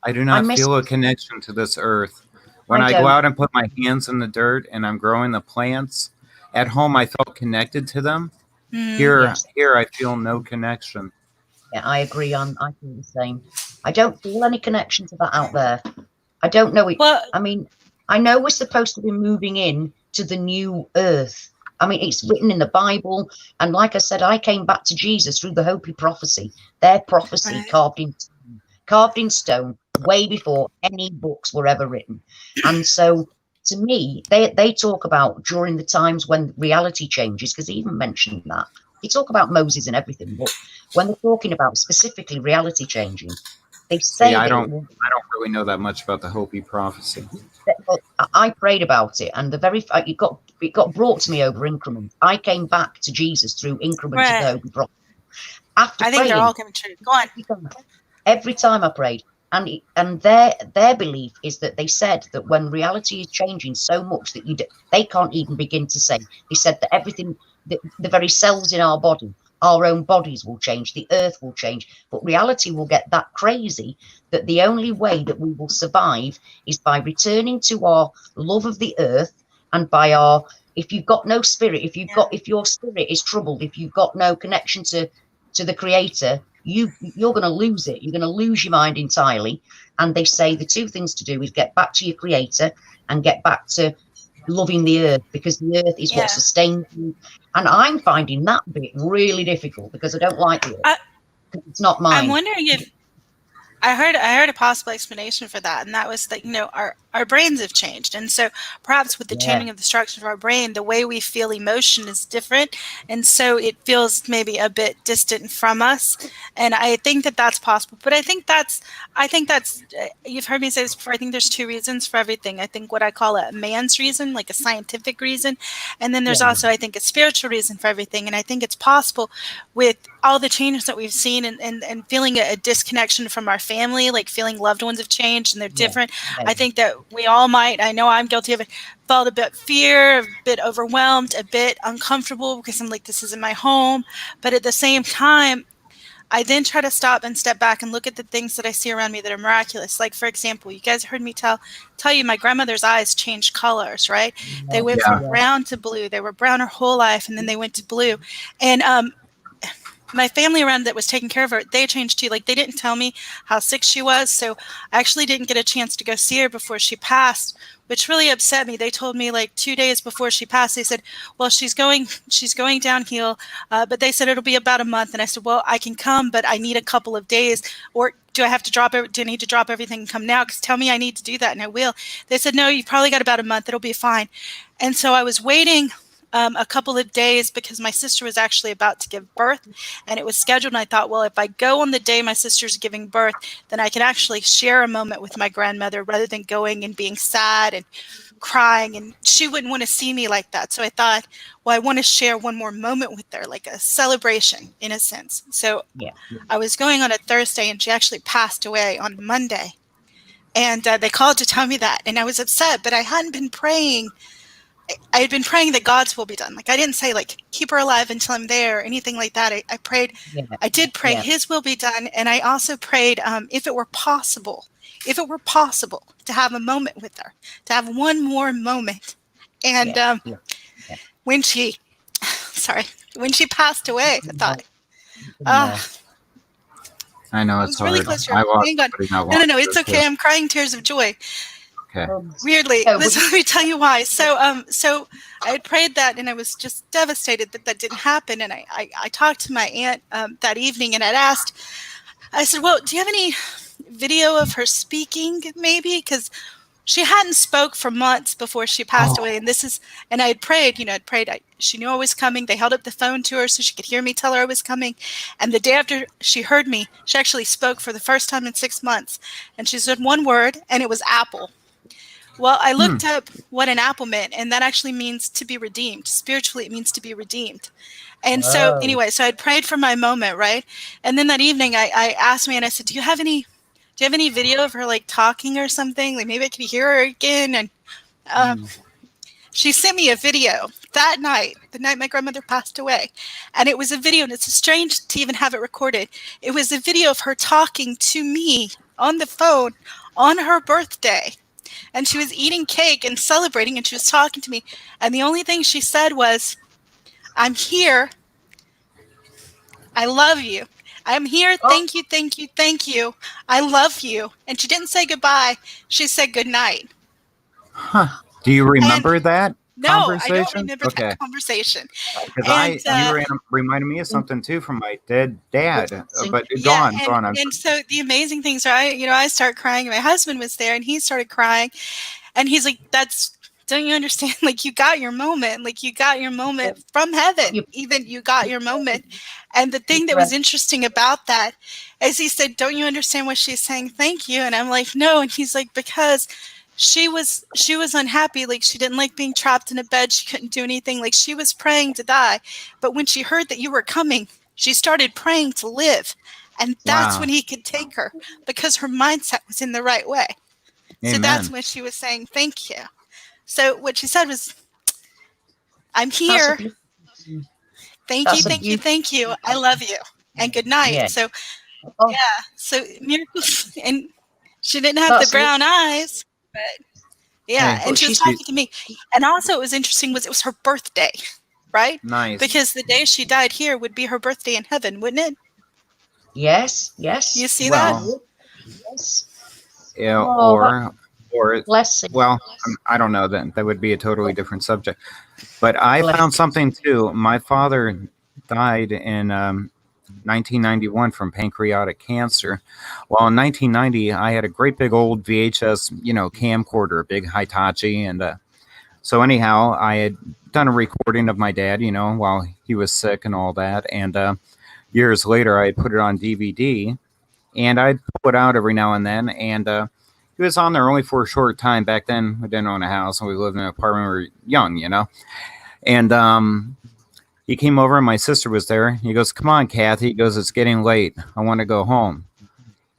I do not feel a connection to this earth. When I go out and put my hands in the dirt and I'm growing the plants, at home I felt connected to them. Here I feel no connection. Yeah, I agree. I feel the same. I don't feel any connection to that out there. I don't know it. Well, I mean, I know we're supposed to be moving in to the new earth. I mean, it's written in the Bible. And like I said, I came back to Jesus through the Hopi prophecy, their prophecy carved in stone way before any books were ever written. And so to me, they talk about during the times when reality changes, because they even mentioned that. They talk about Moses and everything, but when they're talking about specifically reality changing, They See, say I that it don't will. really know that much about the Hopi prophecy. Well, I prayed about it, and the very it got brought to me over increments. I came back to Jesus through increments of the Right. Hopi prophecy. After I think they're praying all coming true. Go on. every time I prayed, and their belief is that they said that when reality is changing so much that they can't even begin to say. They said that everything, the very cells in our body, our own bodies will change, the earth will change, but reality will get that crazy that the only way that we will survive is by returning to our love of the earth, and by our, if you've got no spirit, if your spirit is troubled, if you've got no connection to the creator, you're going to lose it. You're going to lose your mind entirely. And they say the two things to do is get back to your creator and get back to loving the earth, because the earth is what Yeah. sustains you. And I'm finding that bit really difficult because I don't like the earth. It's not I'm mine. wondering if I heard a possible explanation for that, and that was that our brains have changed, and so perhaps with the Yeah. changing of the structure of our brain, the way we feel emotion is different, and so it feels maybe a bit distant from us. And I think that that's possible, but I think that's you've heard me say this before. I think there's two reasons for everything. I think what I call a man's reason, like a scientific reason, and then there's Yeah. also I think a spiritual reason for everything. And I think it's possible with all the changes that we've seen and feeling a disconnection from our family, like feeling loved ones have changed and they're different. Yeah. I think that we all might, I know I'm guilty of it, felt a bit fear, a bit overwhelmed, a bit uncomfortable because I'm like, this isn't my home. But at the same time, I then try to stop and step back and look at the things that I see around me that are miraculous. Like, for example, you guys heard me tell you my grandmother's eyes changed colors, right? They went from brown to blue. They were brown her whole life, and then they went to blue. And my family around that was taking care of her, they changed too. Like, they didn't tell me how sick she was, so I actually didn't get a chance to go see her before she passed, which really upset me. They told me like 2 days before she passed, they said, well, she's going downhill, but they said it'll be about a month. And I said, well, I can come, but I need a couple of days. Or do I need to drop everything and come now? Because tell me I need to do that, and I will. They said, no, you've probably got about a month. It'll be fine. And so I was waiting a couple of days because my sister was actually about to give birth, and it was scheduled. And I thought, well, if I go on the day my sister's giving birth, then I can actually share a moment with my grandmother rather than going and being sad and crying, and she wouldn't want to see me like that. So I thought, well, I want to share one more moment with her, like a celebration in a sense. So I was going on a Thursday, and she actually passed away on Monday. And they called to tell me that, and I was upset, but I hadn't been praying. I had been praying that God's will be done. Like, I didn't say, like, keep her alive until I'm there or anything like that. I prayed, I did pray his will be done. And I also prayed if it were possible to have a moment with her, to have one more moment. And when she passed away, I thought, I know it it's was really hard. close to I her. lost Hang on. somebody not long No, it's ago, okay. too. I'm crying tears of joy. Okay. Weirdly, let me tell you why. So I had prayed that, and I was just devastated that didn't happen. And I talked to my aunt that evening, and I said, well, do you have any video of her speaking, maybe? Because she hadn't spoke for months before she passed away. And I had prayed, she knew I was coming. They held up the phone to her so she could hear me tell her I was coming. And the day after she heard me, she actually spoke for the first time in 6 months. And she said one word, and it was apple. Well, I looked up what an apple meant, and that actually means to be redeemed. Spiritually, it means to be redeemed. And so anyway, so I'd prayed for my moment, right? And then that evening I asked me, and I said, do you have any video of her like talking or something? Like, maybe I could hear her again. And she sent me a video that night, the night my grandmother passed away. And it was a video, and it's strange to even have it recorded. It was a video of her talking to me on the phone on her birthday. And she was eating cake and celebrating, and she was talking to me. And the only thing she said was, I'm here. I love you. I'm here. Thank you, thank you, thank you. I love you. And she didn't say goodbye. She said good night. Huh. Do you remember that conversation? No, I don't remember that conversation. Because you reminded me of something too from my dead dad. But go on. And so the amazing things are, I start crying. My husband was there, and he started crying, and he's like, "That's don't you understand? Like, you got your moment. Like, you got your moment from heaven. Even you got your moment. And the thing that was interesting about that is he said, don't you understand why she's saying thank you? And I'm like, no. And he's like, because she was unhappy. Like, she didn't like being trapped in a bed. She couldn't do anything. Like, she was praying to die. But when she heard that you were coming, she started praying to live. And that's when he could take her, because her mindset was in the right way. Amen. So that's when she was saying thank you. So what she said was, I'm here. Thank you. I love you. And good night. Yeah. So, so miracles. And she didn't have the brown eyes, but and she was talking to me. And also, it was interesting was it was her birthday, right? Nice. Because the day she died here would be her birthday in heaven, wouldn't it? Yes. You see that? Yes. Yeah, or well, I don't know. That would be a totally different subject. But I found something too. My father died in 1991 from pancreatic cancer. Well, in 1990, I had a great big old VHS, camcorder, big Hitachi, and so anyhow, I had done a recording of my dad, while he was sick and all that, and years later, I put it on DVD, and I'd pull it out every now and then, and he was on there only for a short time. Back then, we didn't own a house, and we lived in an apartment. We were young, and he came over, and my sister was there. He goes, "Come on, Kathy." He goes, "It's getting late. I want to go home."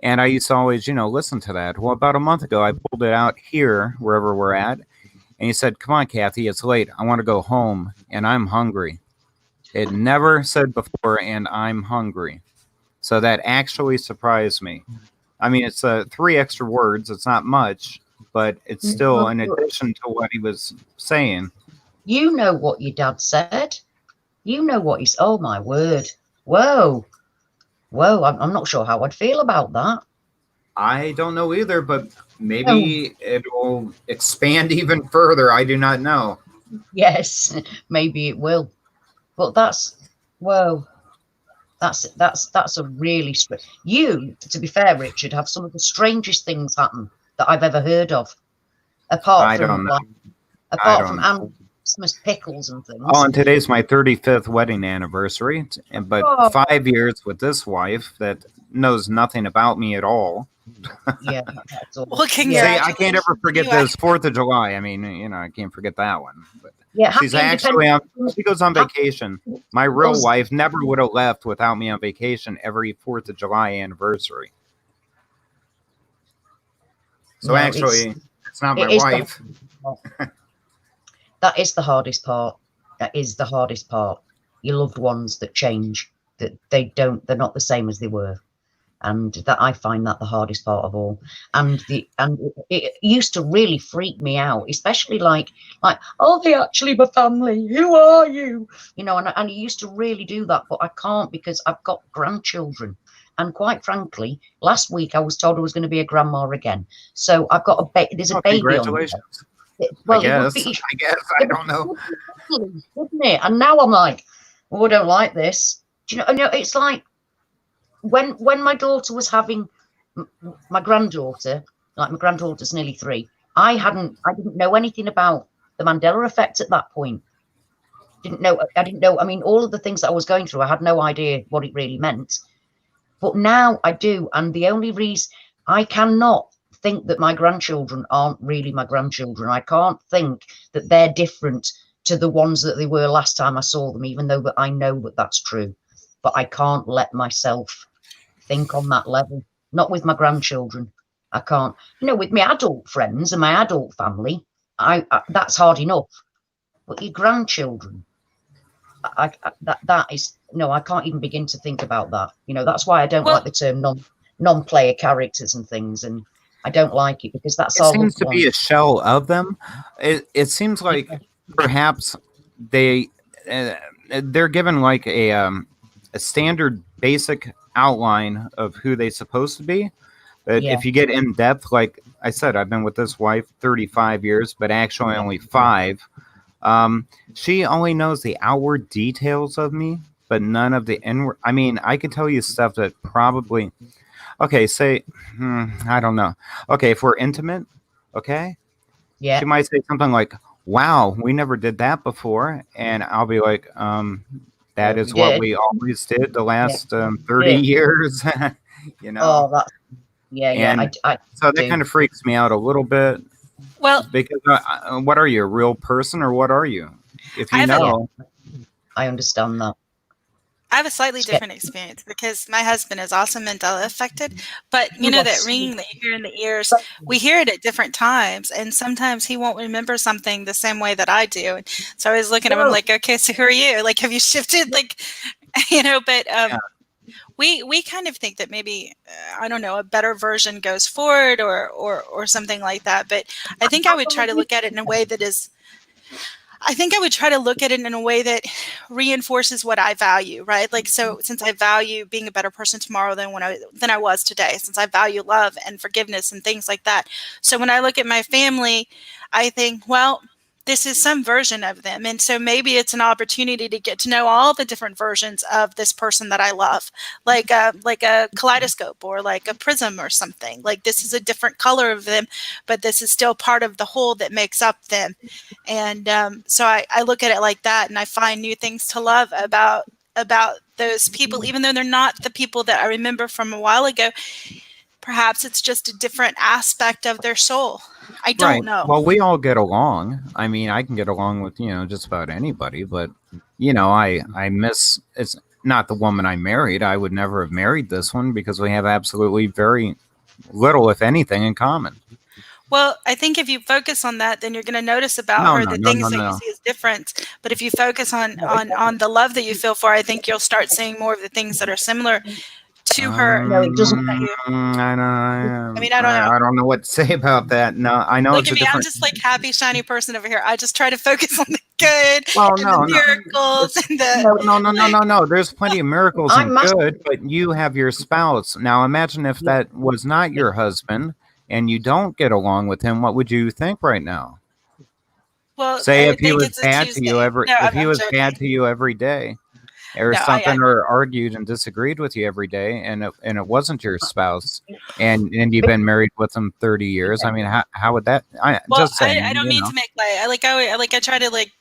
And I used to always, listen to that. Well, about a month ago, I pulled it out here, wherever we're at, and he said, "Come on, Kathy, it's late. I want to go home, and I'm hungry." It never said before, "and I'm hungry." So that actually surprised me. I mean, it's 3 extra words. It's not much, but it's still in addition to what he was saying. You know what your dad said. You know what he's. Oh my word! Whoa! I'm not sure how I'd feel about that. I don't know either, but maybe it'll expand even further. I do not know. Yes, maybe it will. But that's whoa. That's a really strange. You, to be fair, Richard, have some of the strangest things happen that I've ever heard of. Apart from Christmas pickles and things. Oh, and today's my 35th wedding anniversary, but 5 years with this wife that knows nothing about me at all. Yeah, that's all. Well, See, I can't ever forget this 4th of July. I mean, I can't forget that one. But yeah, she's actually she goes on vacation. My real wife never would have left without me on vacation every 4th of July anniversary. So actually, it's not my wife. That is the hardest part. That is the hardest part. Your loved ones that change, that they're not the same as they were. And that I find that the hardest part of all. And it used to really freak me out, especially like, oh, they actually my family. Who are you? And it used to really do that, but I can't because I've got grandchildren. And quite frankly, last week I was told I was going to be a grandma again. So I've got there's a baby congratulations. On. Well, I guess. I don't know. Isn't it? And now I'm like, oh, I don't like this. Do you know, it's like, when my daughter was having my granddaughter, like my granddaughter's nearly 3, I didn't know anything about the Mandela Effect at that point. I didn't know. I mean, all of the things that I was going through, I had no idea what it really meant. But now I do, and the only reason I cannot think that my grandchildren aren't really my grandchildren. I can't think that they're different to the ones that they were last time I saw them, even though that I know that that's true. But I can't let myself think on that level. Not with my grandchildren. I can't. With my adult friends and my adult family, I that's hard enough. But your grandchildren, that is I can't even begin to think about that. That's why I don't like the term non-player characters and things, and I don't like it because that's all. It seems to be a shell of them. It seems like perhaps they're given like a standard basic outline of who they're supposed to be. But if you get in depth, like I said, I've been with this wife 35 years, but actually only 5. She only knows the outward details of me, but none of the inward. I mean, I can tell you stuff that probably, say, I don't know. Okay, if we're intimate, she might say something like, wow, we never did that before. And I'll be like, that Yeah, we is what did. we always did the Yeah, last we 30 did. years, you know? Oh, that's yeah. And I so that do. kind of freaks me out a little bit Well, because what are you, a real person or what are you? If I you have a Yeah, know, I understand that. I have a slightly Sca- different experience because my husband is also Mandela affected. But you know that Yes. ringing that you hear in the ears, we hear it at different times, and sometimes he won't remember something the same way that I do. And so I was looking at him No. like, okay, so who are you? Like, have you shifted? Like, but yeah, we kind of think that maybe I don't know, a better version goes forward or something like that. But I think I How would long try have to you? look at it in a way that is I think I would try to look at it in a way that reinforces what I value, right? Like, so since I value being a better person tomorrow than I was today, since I value love and forgiveness and things like that. So when I look at my family, I think, well, this is some version of them. And so maybe it's an opportunity to get to know all the different versions of this person that I love, like a kaleidoscope or like a prism or something. Like this is a different color of them, but this is still part of the whole that makes up them. And so I look at it like that, and I find new things to love about those people, even though they're not the people that I remember from a while ago. Perhaps it's just a different aspect of their soul. I right. don't know. Well, we all get along. I mean, I can get along with, just about anybody, but, I miss, it's not the woman I married. I would never have married this one because we have absolutely very little, if anything, in common. Well, I think if you focus on that, then you're going to notice about No, her no, the no, no, things that you no. see as different. But if you focus on No, on the love that you feel for, I think you'll start seeing more of the things that are similar to her and no, it things doesn't. that you. I mean, I don't know. I don't know what to say about that. No, I know Look it's at a me. I'm different. just like happy, shiny person over here. I just try to focus on the good Well, and the no, no, miracles and the No, no, no, no, like. no, no. There's plenty of miracles I'm and massive. good, but you have your spouse. Now, imagine if that was not your husband and you don't get along with him. What would you think right now? Well, Say I if would he think was it's a bad to you Tuesday. every, No, if he I'm was bad joking. to you every day, or No, I something, or argued and disagreed with you every day, and it wasn't your spouse, and you've been married with him 30 years. I mean, how would that? I well, just saying, I don't mean to make light. I try to like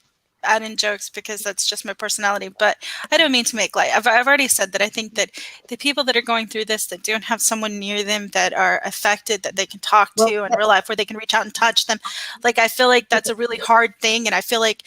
add in jokes because that's just my personality. But I don't mean to make light. I've already said that I think that the people that are going through this that don't have someone near them that are affected that they can talk Well, to in real life where they can reach out and touch them, like I feel like that's a really hard thing, and I feel like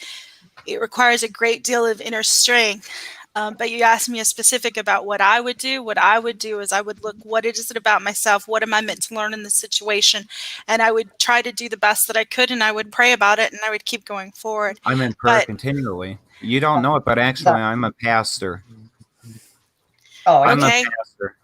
it requires a great deal of inner strength. But you asked me a specific about what I would do. What I would do is I would look, what is it about myself? What am I meant to learn in this situation? And I would try to do the best that I could, and I would pray about it, and I would keep going forward. I'm in prayer But continually. You don't know it, but actually, that, I'm a pastor. oh, I'm a okay, pastor.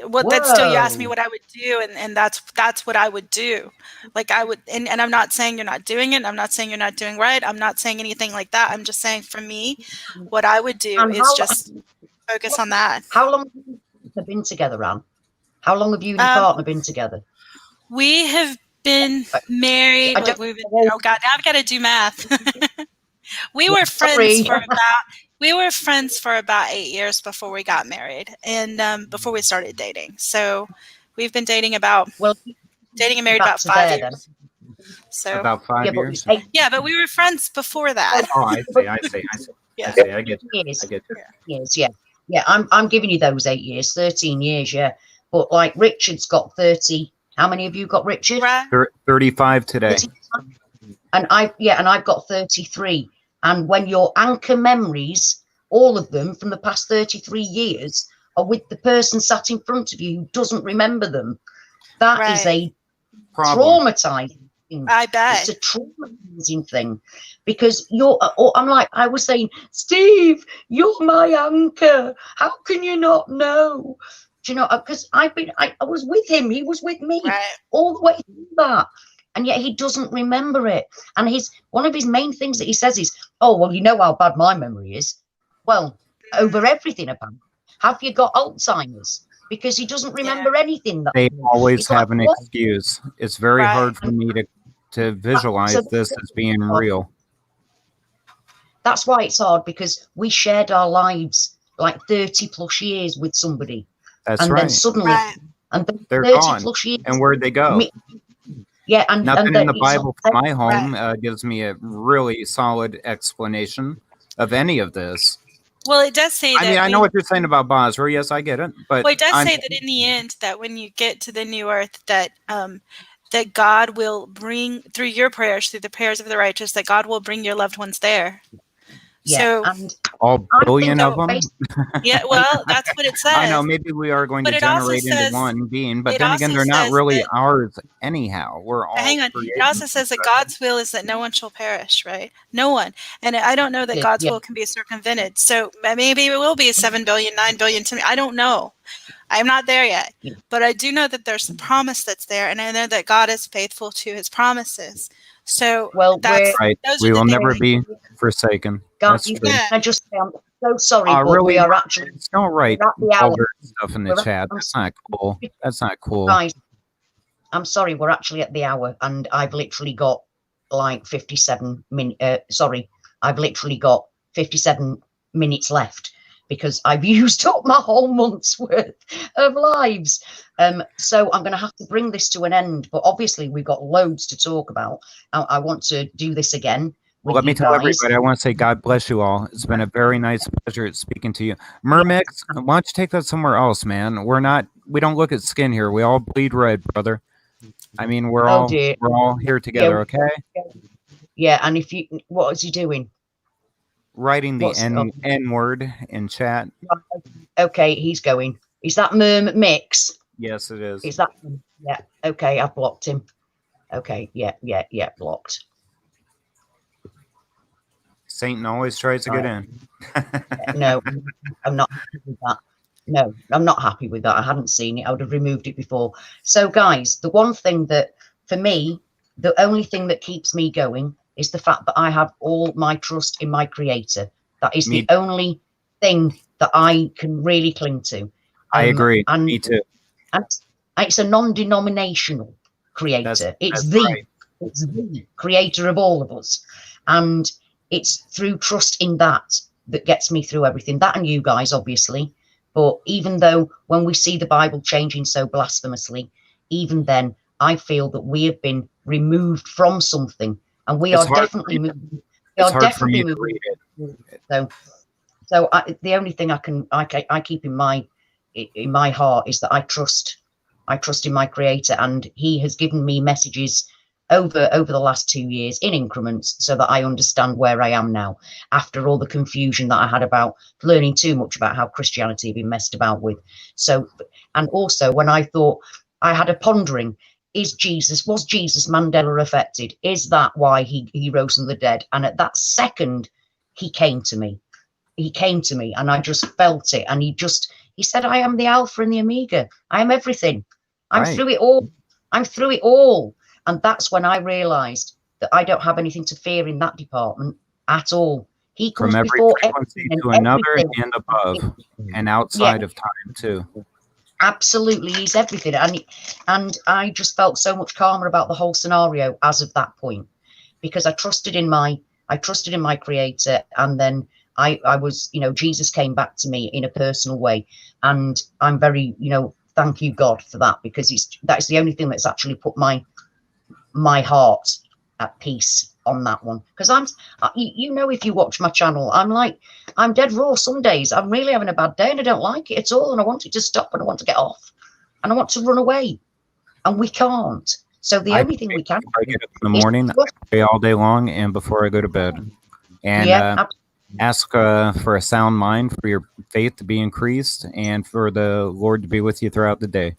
well, that's still, you asked me Whoa. what I would do, and that's what I would do. Like I would, and I'm not saying you're not doing it. I'm not saying you're not doing right. I'm not saying anything like that. I'm just saying for me, what I would do And is just focus on that. how long have you been together, Anne? How long have you and your Um, partner been together? We have been married, I like don't we've been, know. oh God, now I've got to do math. We Yeah, were friends sorry. for about, we were friends for about 8 years before we got married and before we started dating. So we've been Well, dating and married back about to five there then. years. So About Yeah, 5 but years. yeah, but we were friends before that. Oh, I see. I see. I see. I Yeah. see. I get you. years, I get you. years, yeah, yeah. I'm giving you those 8 years, 13 years, yeah. But like Richard's got 30. How many of you got Richard? Right. 35 today. 30. And I've got 33. And when your anchor memories, all of them from the past 33 years, are with the person sat in front of you who doesn't remember them, that is Right. a Problem. traumatizing thing. I bet. It's a traumatizing thing because I'm like, I was saying, Steve, you're my anchor. How can you not know? Do you know? Because I was with him. He was with me Right. all the way through that. And yet he doesn't remember it. And one of his main things that he says is, oh, well, you know how bad my memory is. Well, over everything about. Have you got Alzheimer's? Because he doesn't remember anything. They always It's like, have an what? excuse. It's very Right. hard for me to visualize So this as being real. that's why it's hard, because we shared our lives like 30 plus years with somebody. That's And then right. suddenly, Right. and then They're 30 gone. plus years. And where'd they go? Yeah, and Nothing in the it's Bible for my home Right. gives me a really solid explanation of any of this. Well, it does say I mean, that I know what you're saying about Basra. Yes, I get it. But well, it does I'm say that in the end, that when you get to the new earth, that God will bring, through your prayers, through the prayers of the righteous, that God will bring your loved ones there. yeah, So, and all I billion think of that them. yeah, well, that's what it I know says. maybe we are going to But it also generate into says, one being, but it then again, also they're not says really that, ours anyhow. We're all hang on, it created. also says that God's will is that no one shall perish, right? No one. And I don't know that yeah, God's yeah, will can be circumvented. So maybe it will be 7 billion, 9 billion to me. I don't know. I'm not there yet. yeah. But I do know that there's a promise that's there, and I know that God is faithful to his promises. So Well, that's Right. those are We the will things never that, be forsaken. guys, That's can true. yeah. I just say I'm so sorry, but Really, we are actually don't write we're at the hour. vulgar stuff in the We're at, chat. I'm That's not cool. That's not cool. guys, I'm sorry, we're actually at the hour, and I've literally got like 57 minutes. Sorry, I've literally got 57 minutes left because I've used up my whole month's worth of lives. So I'm going to have to bring this to an end. But obviously, we've got loads to talk about. I want to do this again with Let me you tell guys. everybody, I want to say God bless you all. It's been a very nice pleasure speaking to you. Mermix, why don't you take that somewhere else, man? We don't look at skin here. We all bleed red, brother. I mean, we're Oh all dear. here together, okay? Yeah, and if you, what is he doing? Writing the What's oh, N word in chat. okay? He's going. Is that Merm Mix? Yes, it is. Is that? Yeah. Okay, I've blocked him. Okay. Yeah. Blocked. Satan always tries to get in. No, I'm not happy with that. No, I'm not happy with that. I hadn't seen it. I would have removed it before. So, guys, the one thing that, for me, the only thing that keeps me going is the fact that I have all my trust in my Creator. That is the only thing that I can really cling to. I agree. And, Me too. And it's a non-denominational Creator. It's the Creator of all of us, and it's through trust in that gets me through everything. That and you guys, obviously. But even though when we see the Bible changing so blasphemously, even then, I feel that we have been removed from something, and we are definitely moving. We are definitely moving. So the only thing I keep in my heart is that I trust in my Creator, and He has given me messages over the last 2 years in increments, so that I understand where I am now after all the confusion that I had about learning too much about how Christianity had been messed about with. So, and also when I thought, I had a pondering, was Jesus Mandela affected? Is that why he rose from the dead? And at that second, he came to me, and I just felt it. And he said, I am the Alpha and the Omega. I am everything. I'm through it all. I'm through it all. And that's when I realized that I don't have anything to fear in that department at all. He comes from every before frequency everything to and another everything. and above and outside of time too. Absolutely, he's everything. And I just felt so much calmer about the whole scenario as of that point, because I trusted in my Creator. And then I was, Jesus came back to me in a personal way, and I'm very, thank you God for that, because that's the only thing that's actually put my heart at peace on that one. Because if you watch my channel, I'm dead raw some days. I'm really having a bad day and I don't like it at all, and I want it to stop, and I want to get off, and I want to run away, and we can't. So the only thing we can do, I get up in the morning, I pray all day long, and before I go to bed, and ask for a sound mind, for your faith to be increased, and for the Lord to be with you throughout the day.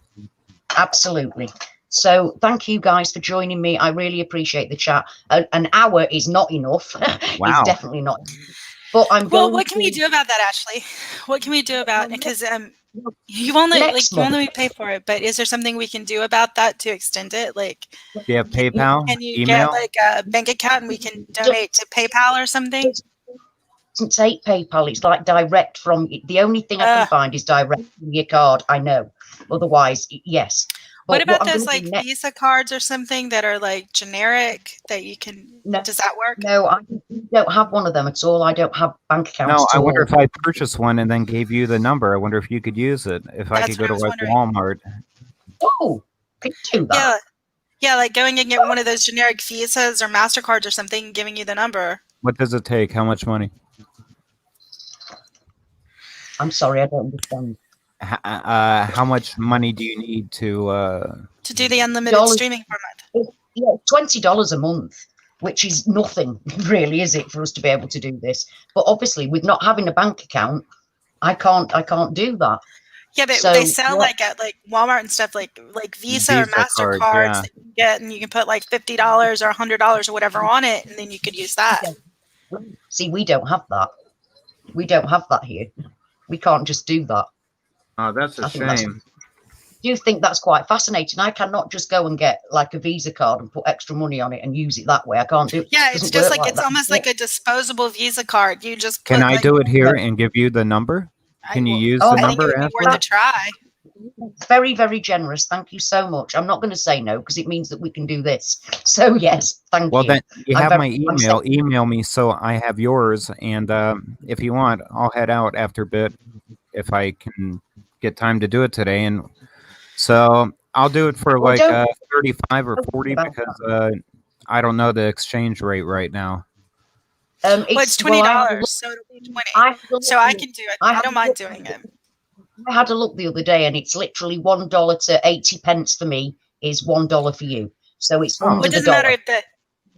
Absolutely. So thank you guys for joining me. I really appreciate the chat. An hour is not enough. Wow. It's definitely not. But what can we do about that, Ashley? What can we do about it? Because you only pay for it, but is there something we can do about that to extend it? Like, do you have PayPal? Can you email? get like a bank account and we can donate to PayPal or something? It doesn't take PayPal. It's like direct from. The only thing I can find is direct from your card. I know. Otherwise, yes. But what about those like Visa cards or something that are like generic that you can? No, does that work? No, I don't have one of them at all. I don't have bank accounts. No, I wonder if I purchased one and then gave you the number. I wonder if you could use it. If I could go to like Walmart. Oh, could you do that? Yeah, like going and get one of those generic Visas or MasterCards or something, and giving you the number. What does it take? How much money? I'm sorry, I don't understand. How much money do you need to do the unlimited streaming for a month? Yeah, $20 a month, which is nothing really, is it, for us to be able to do this? But obviously, with not having a bank account, I can't do that. Yeah, but So, they sell yeah. like at like Walmart and stuff, like Visa or Visa MasterCards cards, that you can get, and you can put like $50 or $100 or whatever on it, and then you could use that. See, we don't have that. We don't have that here. We can't just do that. Oh, that's a shame. I do think that's quite fascinating. I cannot just go and get like a Visa card and put extra money on it and use it that way. I can't do it. Yeah, it's just like it's that. almost like a disposable Visa card. You just Can I like, do it here and give you the number? Can you use the number? I think it would be worth a try. Very, very generous. Thank you so much. I'm not going to say no because it means that we can do this. So yes, thank you. Well, then you have my email. Email me so I have yours, and if you want, I'll head out after a bit if I can get time to do it today. And so I'll do it for like 35 or 40 because I don't know the exchange rate right now. It's $20, so it'll be 20. So I can do it. I don't mind doing it. I had a look the other day, and it's literally $1 to 80 pence for me is $1 for you. So it's under it doesn't the dollar. matter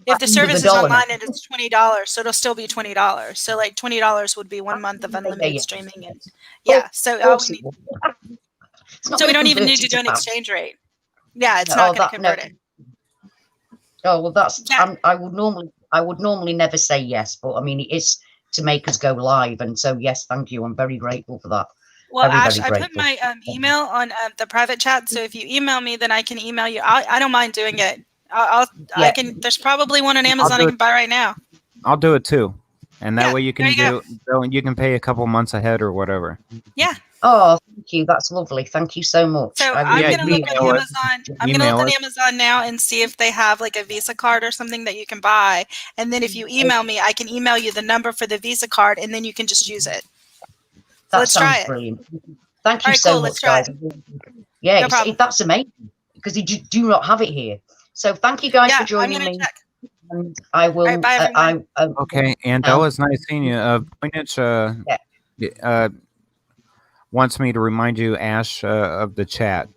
if the service is online and it's $20, so it'll still be $20. So like $20 would be 1 month of unlimited streaming, and so we don't even need to do an exchange rate. Yeah, it's not going to convert it. Oh well, that's I would normally never say yes, but I mean it is to make us go live, and so yes, thank you. I'm very grateful for that. Well, Ash, I put my email on the private chat, so if you email me, then I can email you. I don't mind doing it. I can. There's probably one on Amazon I can buy right now. I'll do it too, and that way you can you can pay a couple months ahead or whatever. Yeah. Oh, thank you. That's lovely. Thank you so much. So I'm gonna look on Amazon. I'm gonna look on Amazon now and see if they have like a Visa card or something that you can buy. And then if you email me, I can email you the number for the Visa card, and then you can just use it. So let's try it. Brilliant. Thank you so much, guys. Yeah, that's amazing because you do not have it here. So thank you guys for joining me. And I will. Right, bye, okay, and that was nice seeing you. Voynich wants me to remind you, Ash, of the chat.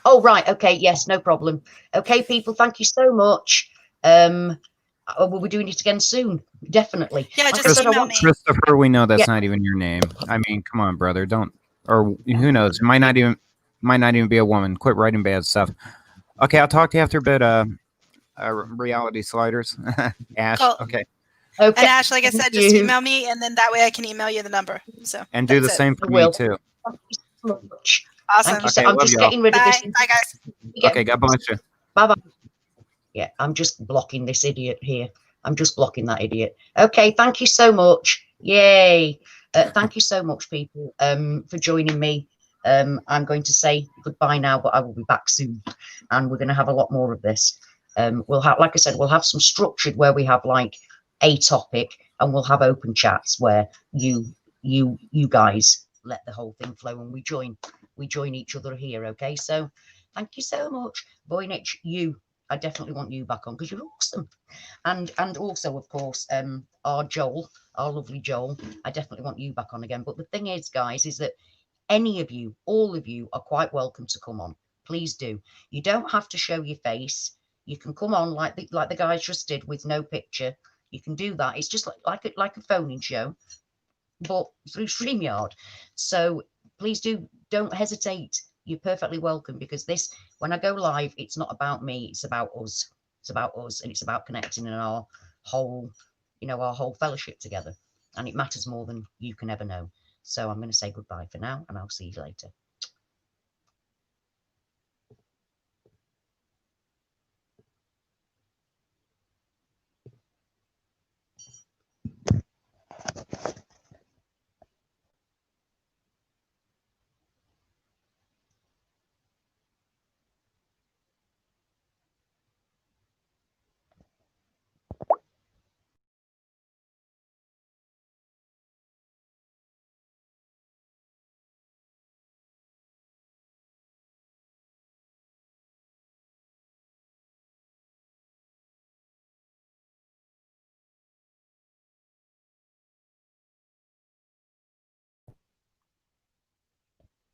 Oh, right. Okay. Yes, no problem. Okay, people, thank you so much. We'll be doing it again soon. Definitely. Yeah, just email me. Christopher, we know that's not even your name. I mean, come on, brother. Don't, or who knows? It might not even be a woman. Quit writing bad stuff. Okay, I'll talk to you after a bit. Reality sliders. Ash. Cool. Okay. And Ash, like I said, just email me, and then that way I can email you the number. So and do the same for me too. Thank you so much. Awesome. Okay, I'm just getting rid of this. Bye, guys. Okay, God bless you. Bye bye. Yeah, I'm just blocking this idiot here. I'm just blocking that idiot. Okay, thank you so much. Yay. Thank you so much, people, for joining me. I'm going to say goodbye now, but I will be back soon, and we're going to have a lot more of this. We'll have, like I said, we'll have some structured where we have like a topic, and we'll have open chats where you guys let the whole thing flow, and we join each other here. Okay, so thank you so much. Voynich, I definitely want you back on because you're awesome, and also of course our lovely Joel, I definitely want you back on again. But the thing is, guys, is that any of you, all of you, are quite welcome to come on. Please do. You don't have to show your face. You can come on like the guys just did with no picture. You can do that. It's just like a phone-in show, but through StreamYard. So please don't hesitate. You're perfectly welcome, because this, when I go live, it's not about me. It's about us. It's about us, and it's about connecting in our whole, our whole fellowship together. And it matters more than you can ever know. So I'm going to say goodbye for now, and I'll see you later.